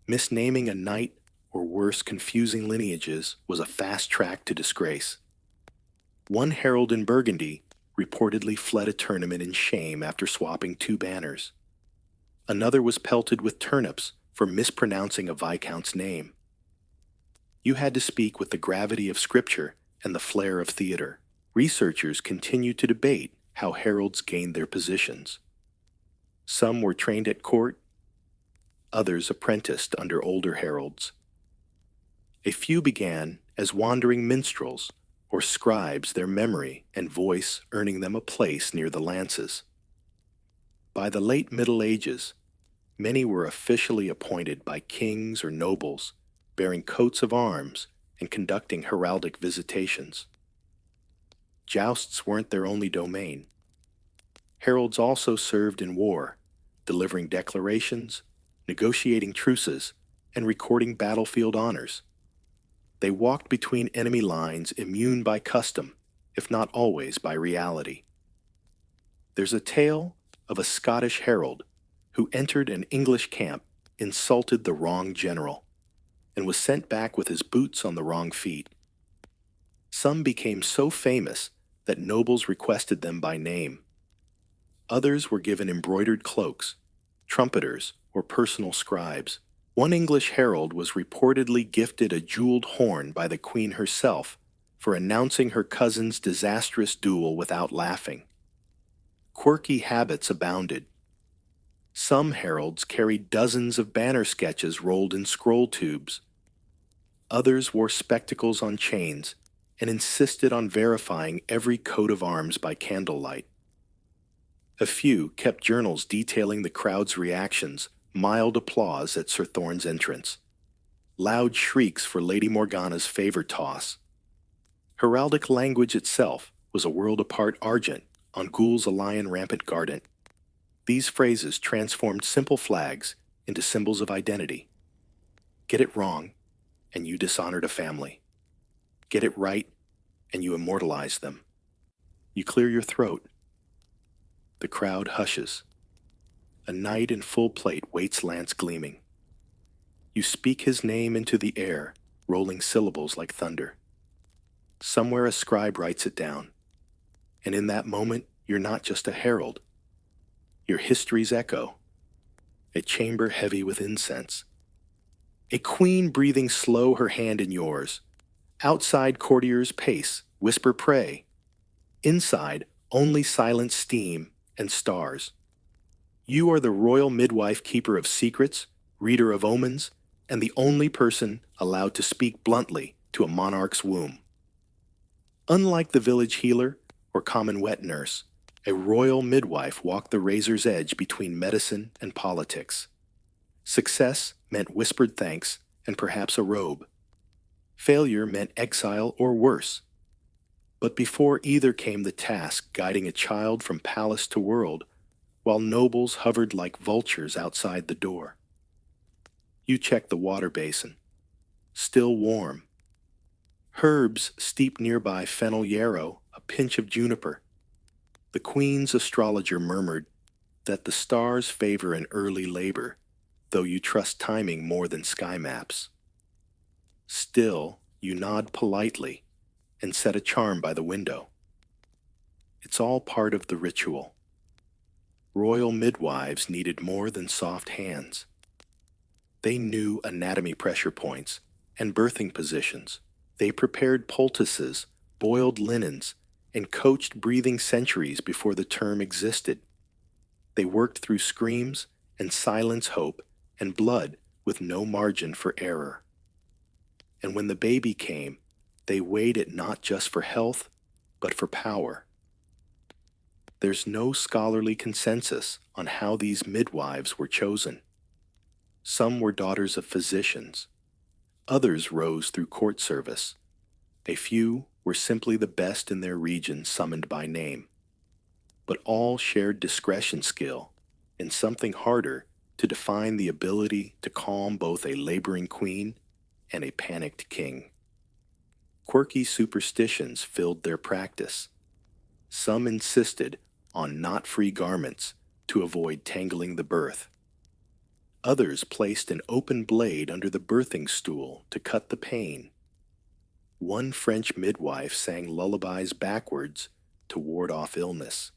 Misnaming a knight, or worse, confusing lineages, was a fast track to disgrace. One herald in Burgundy reportedly fled a tournament in shame after swapping two banners. Another was pelted with turnips for mispronouncing a viscount's name. You had to speak with the gravity of scripture and the flair of theater. Researchers continue to debate how heralds gained their positions. Some were trained at court, others apprenticed under older heralds. A few began as wandering minstrels or scribes, their memory and voice earning them a place near the lances. By the late Middle Ages, many were officially appointed by kings or nobles, bearing coats of arms and conducting heraldic visitations. Jousts weren't their only domain. Heralds also served in war, delivering declarations, negotiating truces, and recording battlefield honors. They walked between enemy lines, immune by custom, if not always by reality. There's a tale of a Scottish herald who entered an English camp, insulted the wrong general, and was sent back with his boots on the wrong feet. Some became so famous that nobles requested them by name. Others were given embroidered cloaks, trumpeters, or personal scribes. One English herald was reportedly gifted a jeweled horn by the Queen herself for announcing her cousin's disastrous duel without laughing. Quirky habits abounded. Some heralds carried dozens of banner sketches rolled in scroll tubes. Others wore spectacles on chains and insisted on verifying every coat of arms by candlelight. A few kept journals detailing the crowd's reactions, mild applause at Sir Thorn's entrance, loud shrieks for Lady Morgana's favor toss. Heraldic language itself was a world apart argent on Ghoul's a lion rampant guardant. These phrases transformed simple flags into symbols of identity. Get it wrong, and you dishonored a family. Get it right, and you immortalized them. You clear your throat. The crowd hushes. A knight in full plate waits lance gleaming. You speak his name into the air, rolling syllables like thunder. Somewhere a scribe writes it down. And in that moment, you're not just a herald. You're history's echo. A chamber heavy with incense. A queen breathing slow her hand in yours. Outside courtiers pace, whisper pray. Inside, only silent steam and stars. You are the royal midwife, keeper of secrets, reader of omens, and the only person allowed to speak bluntly to a monarch's womb. Unlike the village healer or common wet nurse, a royal midwife walked the razor's edge between medicine and politics. Success meant whispered thanks and perhaps a robe. Failure meant exile or worse. But before either came the task guiding a child from palace to world, while nobles hovered like vultures outside the door. You checked the water basin. Still warm. Herbs steeped nearby fennel yarrow, a pinch of juniper. The queen's astrologer murmured that the stars favor an early labor, though you trust timing more than sky maps. Still, you nod politely and set a charm by the window. It's all part of the ritual. Royal midwives needed more than soft hands. They knew anatomy pressure points and birthing positions. They prepared poultices, boiled linens, and coached breathing centuries before the term existed. They worked through screams and silence hope and blood with no margin for error. And when the baby came, they weighed it not just for health, but for power. There's no scholarly consensus on how these midwives were chosen. Some were daughters of physicians. Others rose through court service. A few were simply the best in their region summoned by name. But all shared discretion skill and something harder to define the ability to calm both a laboring queen and a panicked king. Quirky superstitions filled their practice. Some insisted on knot-free garments to avoid tangling the birth. Others placed an open blade under the birthing stool to cut the pain. One French midwife sang lullabies backwards to ward off illness.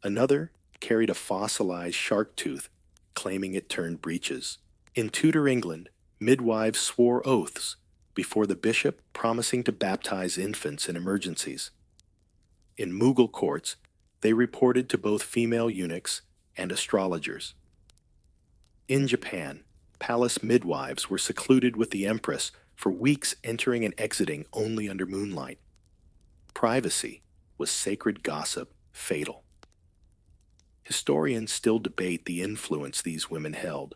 Another carried a fossilized shark tooth, claiming it turned breeches. In Tudor England, midwives swore oaths before the bishop, promising to baptize infants in emergencies. In Mughal courts, they reported to both female eunuchs and astrologers. In Japan, palace midwives were secluded with the empress for weeks, entering and exiting only under moonlight. Privacy was sacred gossip, fatal. Historians still debate the influence these women held.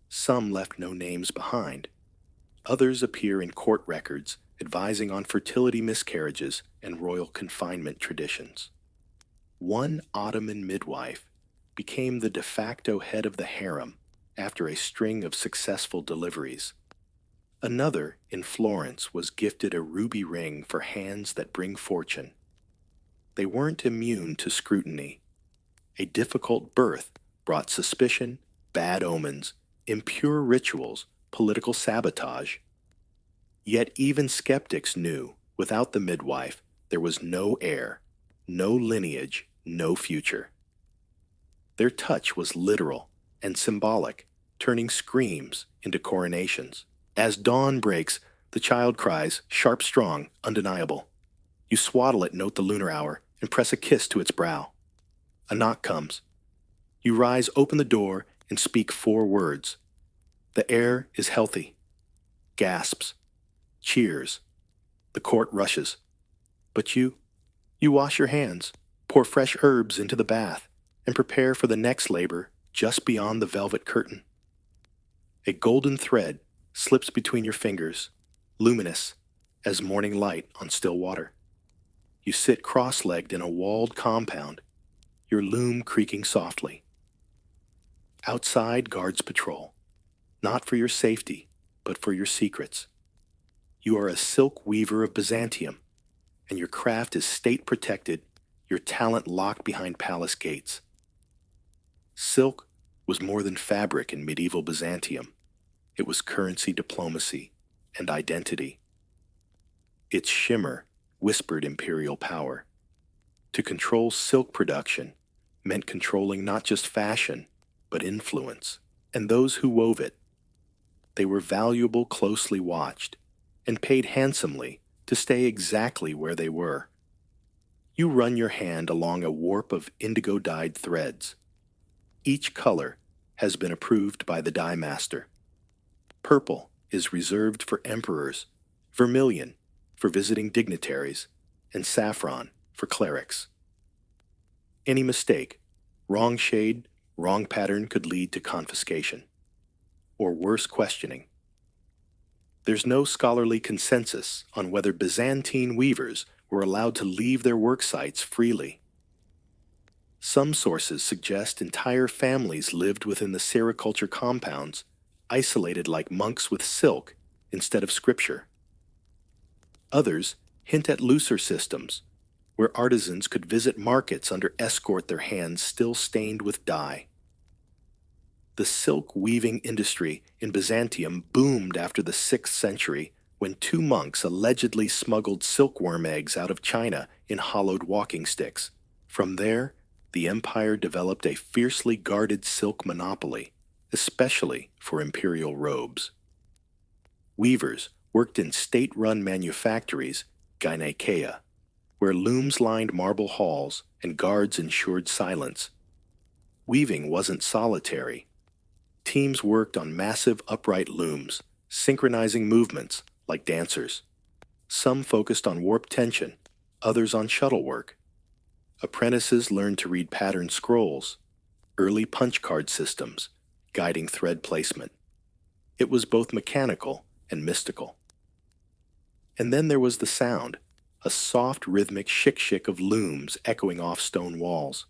Some left no names behind. Others appear in court records advising on fertility miscarriages and royal confinement traditions. One Ottoman midwife became the de facto head of the harem after a string of successful deliveries. Another in Florence was gifted a ruby ring for hands that bring fortune. They weren't immune to scrutiny. A difficult birth brought suspicion, bad omens, impure rituals, political sabotage. Yet even skeptics knew, without the midwife, there was no heir, no lineage, no future. Their touch was literal and symbolic, turning screams into coronations. As dawn breaks, the child cries, sharp, strong, undeniable. You swaddle it, note the lunar hour, and press a kiss to its brow. A knock comes. You rise, open the door, and speak 4 words. The air is healthy. Gasps. Cheers. The court rushes. But you wash your hands, pour fresh herbs into the bath, and prepare for the next labor just beyond the velvet curtain. A golden thread slips between your fingers, luminous as morning light on still water. You sit cross-legged in a walled compound, your loom creaking softly. Outside guards patrol, not for your safety, but for your secrets. You are a silk weaver of Byzantium, and your craft is state-protected, your talent locked behind palace gates. Silk was more than fabric in medieval Byzantium. It was currency, diplomacy, and identity. Its shimmer whispered imperial power. To control silk production meant controlling not just fashion, but influence, and those who wove it. They were valuable, closely watched, and paid handsomely to stay exactly where they were. You run your hand along a warp of indigo-dyed threads. Each color has been approved by the dye master. Purple is reserved for emperors, vermilion for visiting dignitaries, and saffron for clerics. Any mistake, wrong shade, wrong pattern could lead to confiscation, or worse, questioning. There's no scholarly consensus on whether Byzantine weavers were allowed to leave their work sites freely. Some sources suggest entire families lived within the sericulture compounds, isolated like monks with silk instead of scripture. Others hint at looser systems, where artisans could visit markets under escort, their hands still stained with dye. The silk weaving industry in Byzantium boomed after the 6th century when 2 monks allegedly smuggled silkworm eggs out of China in hollowed walking sticks. From there, the empire developed a fiercely guarded silk monopoly, especially for imperial robes. Weavers worked in state-run manufactories, gynaikeia, where looms lined marble halls and guards ensured silence. Weaving wasn't solitary. Teams worked on massive upright looms, synchronizing movements like dancers. Some focused on warp tension, others on shuttle work. Apprentices learned to read patterned scrolls, early punch card systems, guiding thread placement. It was both mechanical and mystical. And then there was the sound, a soft rhythmic shik-shik of looms echoing off stone walls.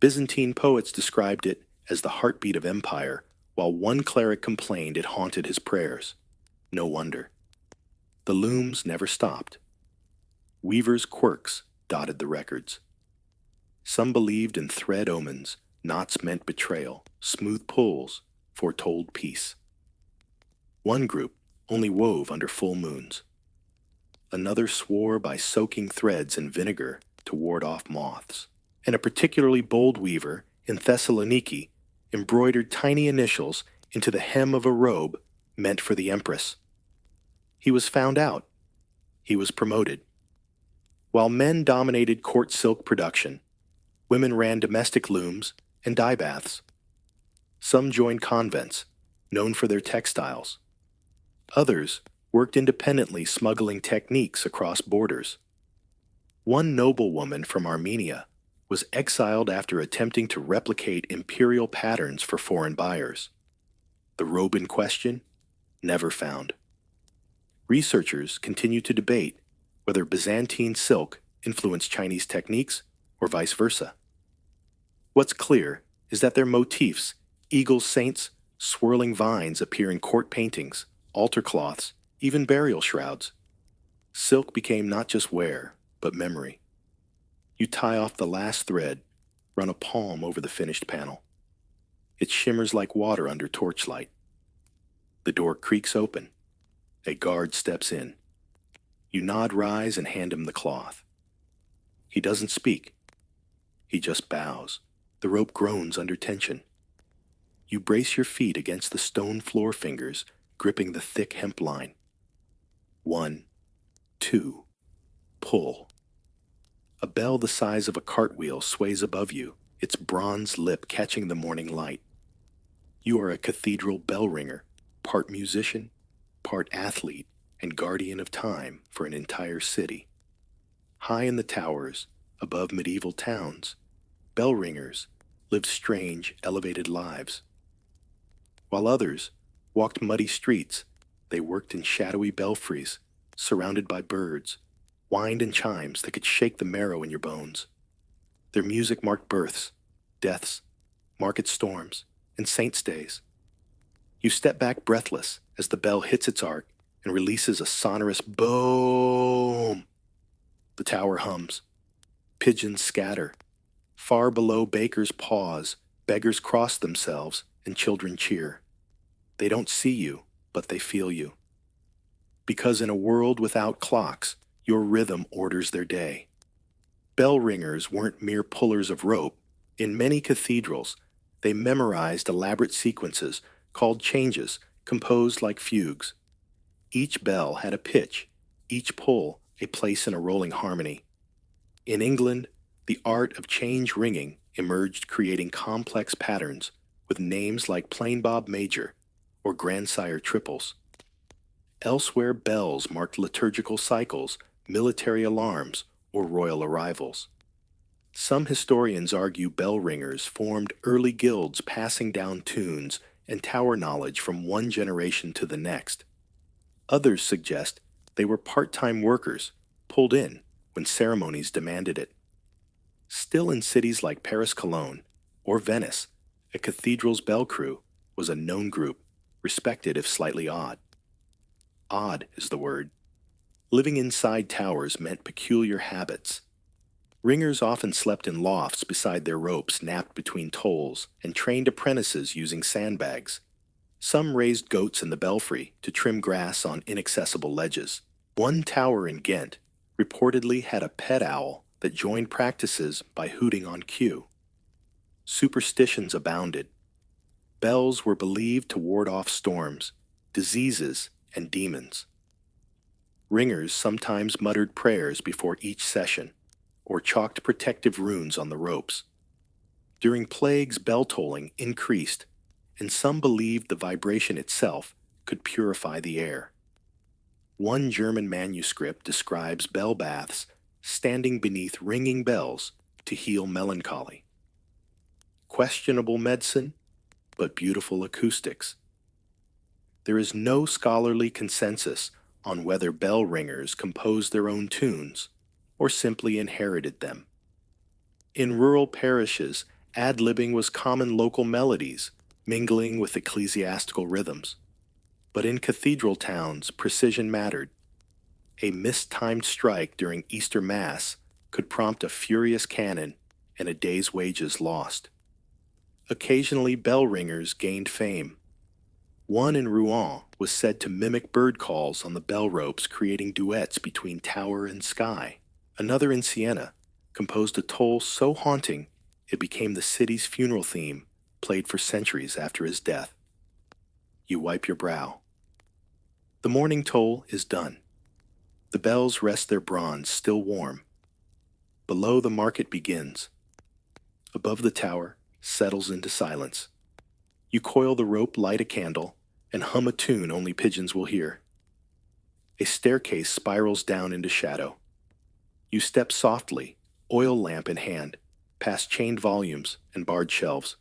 Byzantine poets described it as the heartbeat of empire, while one cleric complained it haunted his prayers. No wonder. The looms never stopped. Weavers' quirks dotted the records. Some believed in thread omens, knots meant betrayal, smooth pulls foretold peace. One group only wove under full moons. Another swore by soaking threads in vinegar to ward off moths. And a particularly bold weaver in Thessaloniki embroidered tiny initials into the hem of a robe meant for the empress. He was found out. He was promoted. While men dominated court silk production, women ran domestic looms and dye baths. Some joined convents, known for their textiles. Others worked independently, smuggling techniques across borders. One noblewoman from Armenia was exiled after attempting to replicate imperial patterns for foreign buyers. The robe in question, never found. Researchers continue to debate whether Byzantine silk influenced Chinese techniques or vice versa. What's clear is that their motifs, eagle saints, swirling vines, appear in court paintings, altar cloths, even burial shrouds. Silk became not just wear, but memory. You tie off the last thread, run a palm over the finished panel. It shimmers like water under torchlight. The door creaks open. A guard steps in. You nod, rise, and hand him the cloth. He doesn't speak. He just bows. The rope groans under tension. You brace your feet against the stone floor fingers, gripping the thick hemp line. 1, 2, pull. A bell the size of a cartwheel sways above you, its bronze lip catching the morning light. You are a cathedral bell ringer, part musician, part athlete, and guardian of time for an entire city. High in the towers, above medieval towns, bell ringers lived strange, elevated lives. While others walked muddy streets, they worked in shadowy belfries, surrounded by birds, whined and chimes that could shake the marrow in your bones. Their music marked births, deaths, market storms, and saints' days. You step back breathless as the bell hits its arc and releases a sonorous boom. The tower hums. Pigeons scatter. Far below, bakers pause, beggars cross themselves, and children cheer. They don't see you, but they feel you. Because in a world without clocks, your rhythm orders their day. Bell ringers weren't mere pullers of rope. In many cathedrals, they memorized elaborate sequences called changes, composed like fugues. Each bell had a pitch, each pull a place in a rolling harmony. In England, the art of change ringing emerged, creating complex patterns with names like plain bob major or grandsire triples. Elsewhere, bells marked liturgical cycles, military alarms, or royal arrivals. Some historians argue bell ringers formed early guilds passing down tunes and tower knowledge from one generation to the next. Others suggest they were part-time workers, pulled in when ceremonies demanded it. Still, in cities like Paris, Cologne, or Venice, a cathedral's bell crew was a known group, respected if slightly odd. Odd is the word. Living inside towers meant peculiar habits. Ringers often slept in lofts beside their ropes, napped between tolls, and trained apprentices using sandbags. Some raised goats in the belfry to trim grass on inaccessible ledges. One tower in Ghent reportedly had a pet owl that joined practices by hooting on cue. Superstitions abounded. Bells were believed to ward off storms, diseases, and demons. Ringers sometimes muttered prayers before each session, or chalked protective runes on the ropes. During plagues, bell tolling increased, and some believed the vibration itself could purify the air. One German manuscript describes bell baths standing beneath ringing bells to heal melancholy. Questionable medicine, but beautiful acoustics. There is no scholarly consensus on whether bell ringers composed their own tunes or simply inherited them. In rural parishes, ad-libbing was common local melodies, mingling with ecclesiastical rhythms. But in cathedral towns, precision mattered. A mistimed strike during Easter Mass could prompt a furious canon and a day's wages lost. Occasionally, bell ringers gained fame. One in Rouen was said to mimic bird calls on the bell ropes, creating duets between tower and sky. Another in Siena composed a toll so haunting it became the city's funeral theme, played for centuries after his death. You wipe your brow. The morning toll is done. The bells rest their bronze, still warm. Below, the market begins. Above, the tower settles into silence. You coil the rope, light a candle, and hum a tune only pigeons will hear. A staircase spirals down into shadow. You step softly, oil lamp in hand, past chained volumes and barred shelves.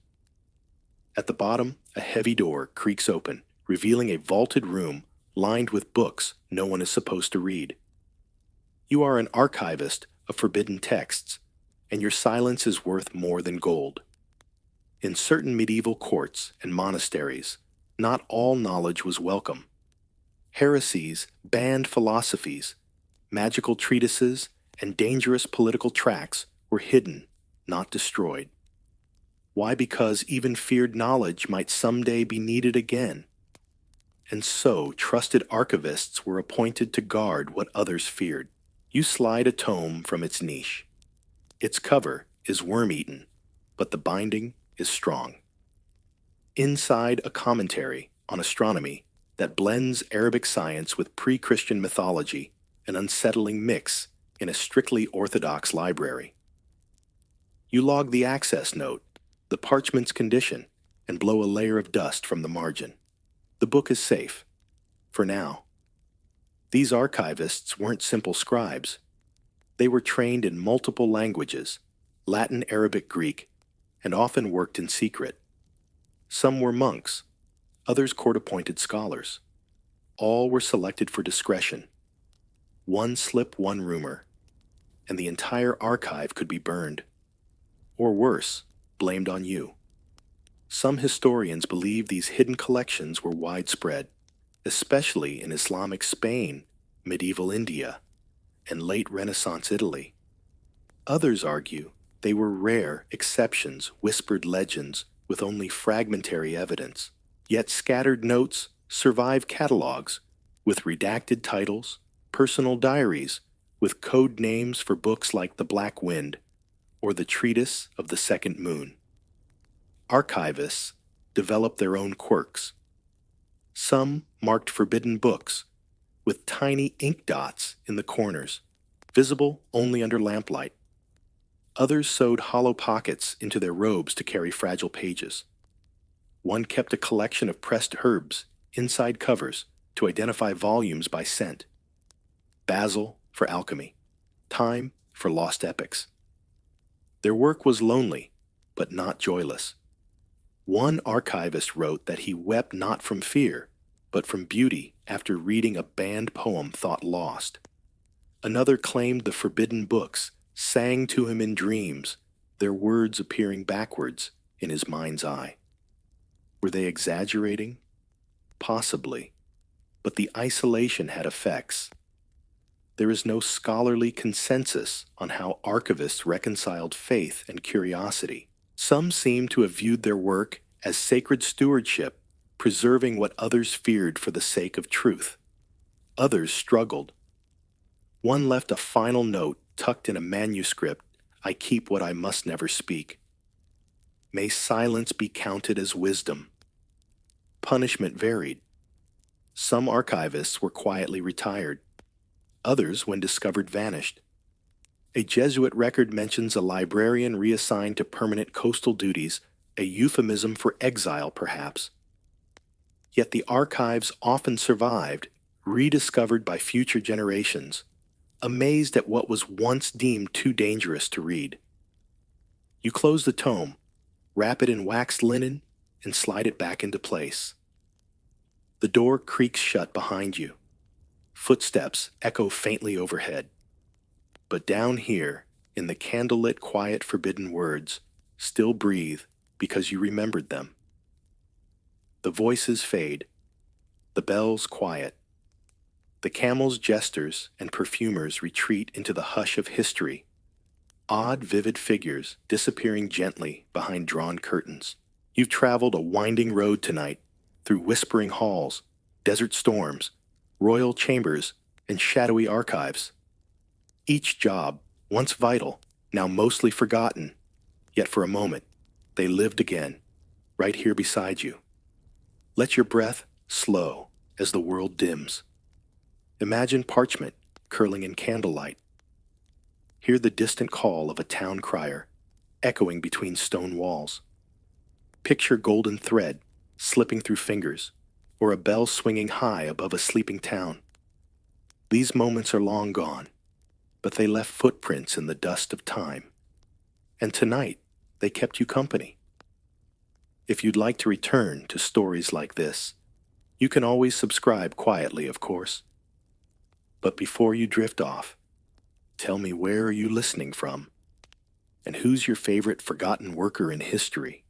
At the bottom, a heavy door creaks open, revealing a vaulted room lined with books no one is supposed to read. You are an archivist of forbidden texts, and your silence is worth more than gold. In certain medieval courts and monasteries, not all knowledge was welcome. Heresies banned philosophies, magical treatises, and dangerous political tracts were hidden, not destroyed. Why? Because even feared knowledge might someday be needed again. And so, trusted archivists were appointed to guard what others feared. You slide a tome from its niche. Its cover is worm-eaten, but the binding is strong. Inside, a commentary on astronomy that blends Arabic science with pre-Christian mythology, an unsettling mix in a strictly orthodox library. You log the access note, the parchment's condition, and blow a layer of dust from the margin. The book is safe. For now. These archivists weren't simple scribes. They were trained in multiple languages, Latin, Arabic, Greek, and often worked in secret. Some were monks, others court-appointed scholars. All were selected for discretion. One slip, one rumor, and the entire archive could be burned. Or worse, blamed on you. Some historians believe these hidden collections were widespread, especially in Islamic Spain, medieval India, and late Renaissance Italy. Others argue they were rare exceptions, whispered legends with only fragmentary evidence. Yet scattered notes survive catalogs with redacted titles, personal diaries with code names for books like The Black Wind or The Treatise of the Second Moon. Archivists develop their own quirks. Some marked forbidden books with tiny ink dots in the corners, visible only under lamplight. Others sewed hollow pockets into their robes to carry fragile pages. One kept a collection of pressed herbs inside covers to identify volumes by scent. Basil for alchemy, thyme for lost epics. Their work was lonely, but not joyless. One archivist wrote that he wept not from fear, but from beauty after reading a banned poem thought lost. Another claimed the forbidden books sang to him in dreams, their words appearing backwards in his mind's eye. Were they exaggerating? Possibly, but the isolation had effects. There is no scholarly consensus on how archivists reconciled faith and curiosity. Some seem to have viewed their work as sacred stewardship, preserving what others feared for the sake of truth. Others struggled. One left a final note tucked in a manuscript, "I keep what I must never speak." May silence be counted as wisdom. Punishment varied. Some archivists were quietly retired. Others, when discovered, vanished. A Jesuit record mentions a librarian reassigned to permanent coastal duties, a euphemism for exile, perhaps. Yet the archives often survived, rediscovered by future generations, amazed at what was once deemed too dangerous to read. You close the tome, wrap it in waxed linen, and slide it back into place. The door creaks shut behind you. Footsteps echo faintly overhead. But down here, in the candlelit, quiet, forbidden words, still breathe because you remembered them. The voices fade. The bells quiet. The camels, jesters, and perfumers retreat into the hush of history. Odd, vivid figures disappearing gently behind drawn curtains. You've traveled a winding road tonight, through whispering halls, desert storms, royal chambers, and shadowy archives. Each job, once vital, now mostly forgotten, yet for a moment, they lived again, right here beside you. Let your breath slow as the world dims. Imagine parchment curling in candlelight. Hear the distant call of a town crier, echoing between stone walls. Picture golden thread slipping through fingers, or a bell swinging high above a sleeping town. These moments are long gone, but they left footprints in the dust of time. And tonight, they kept you company. If you'd like to return to stories like this, you can always subscribe quietly, of course. But before you drift off, tell me, where are you listening from? And who's your favorite forgotten worker in history?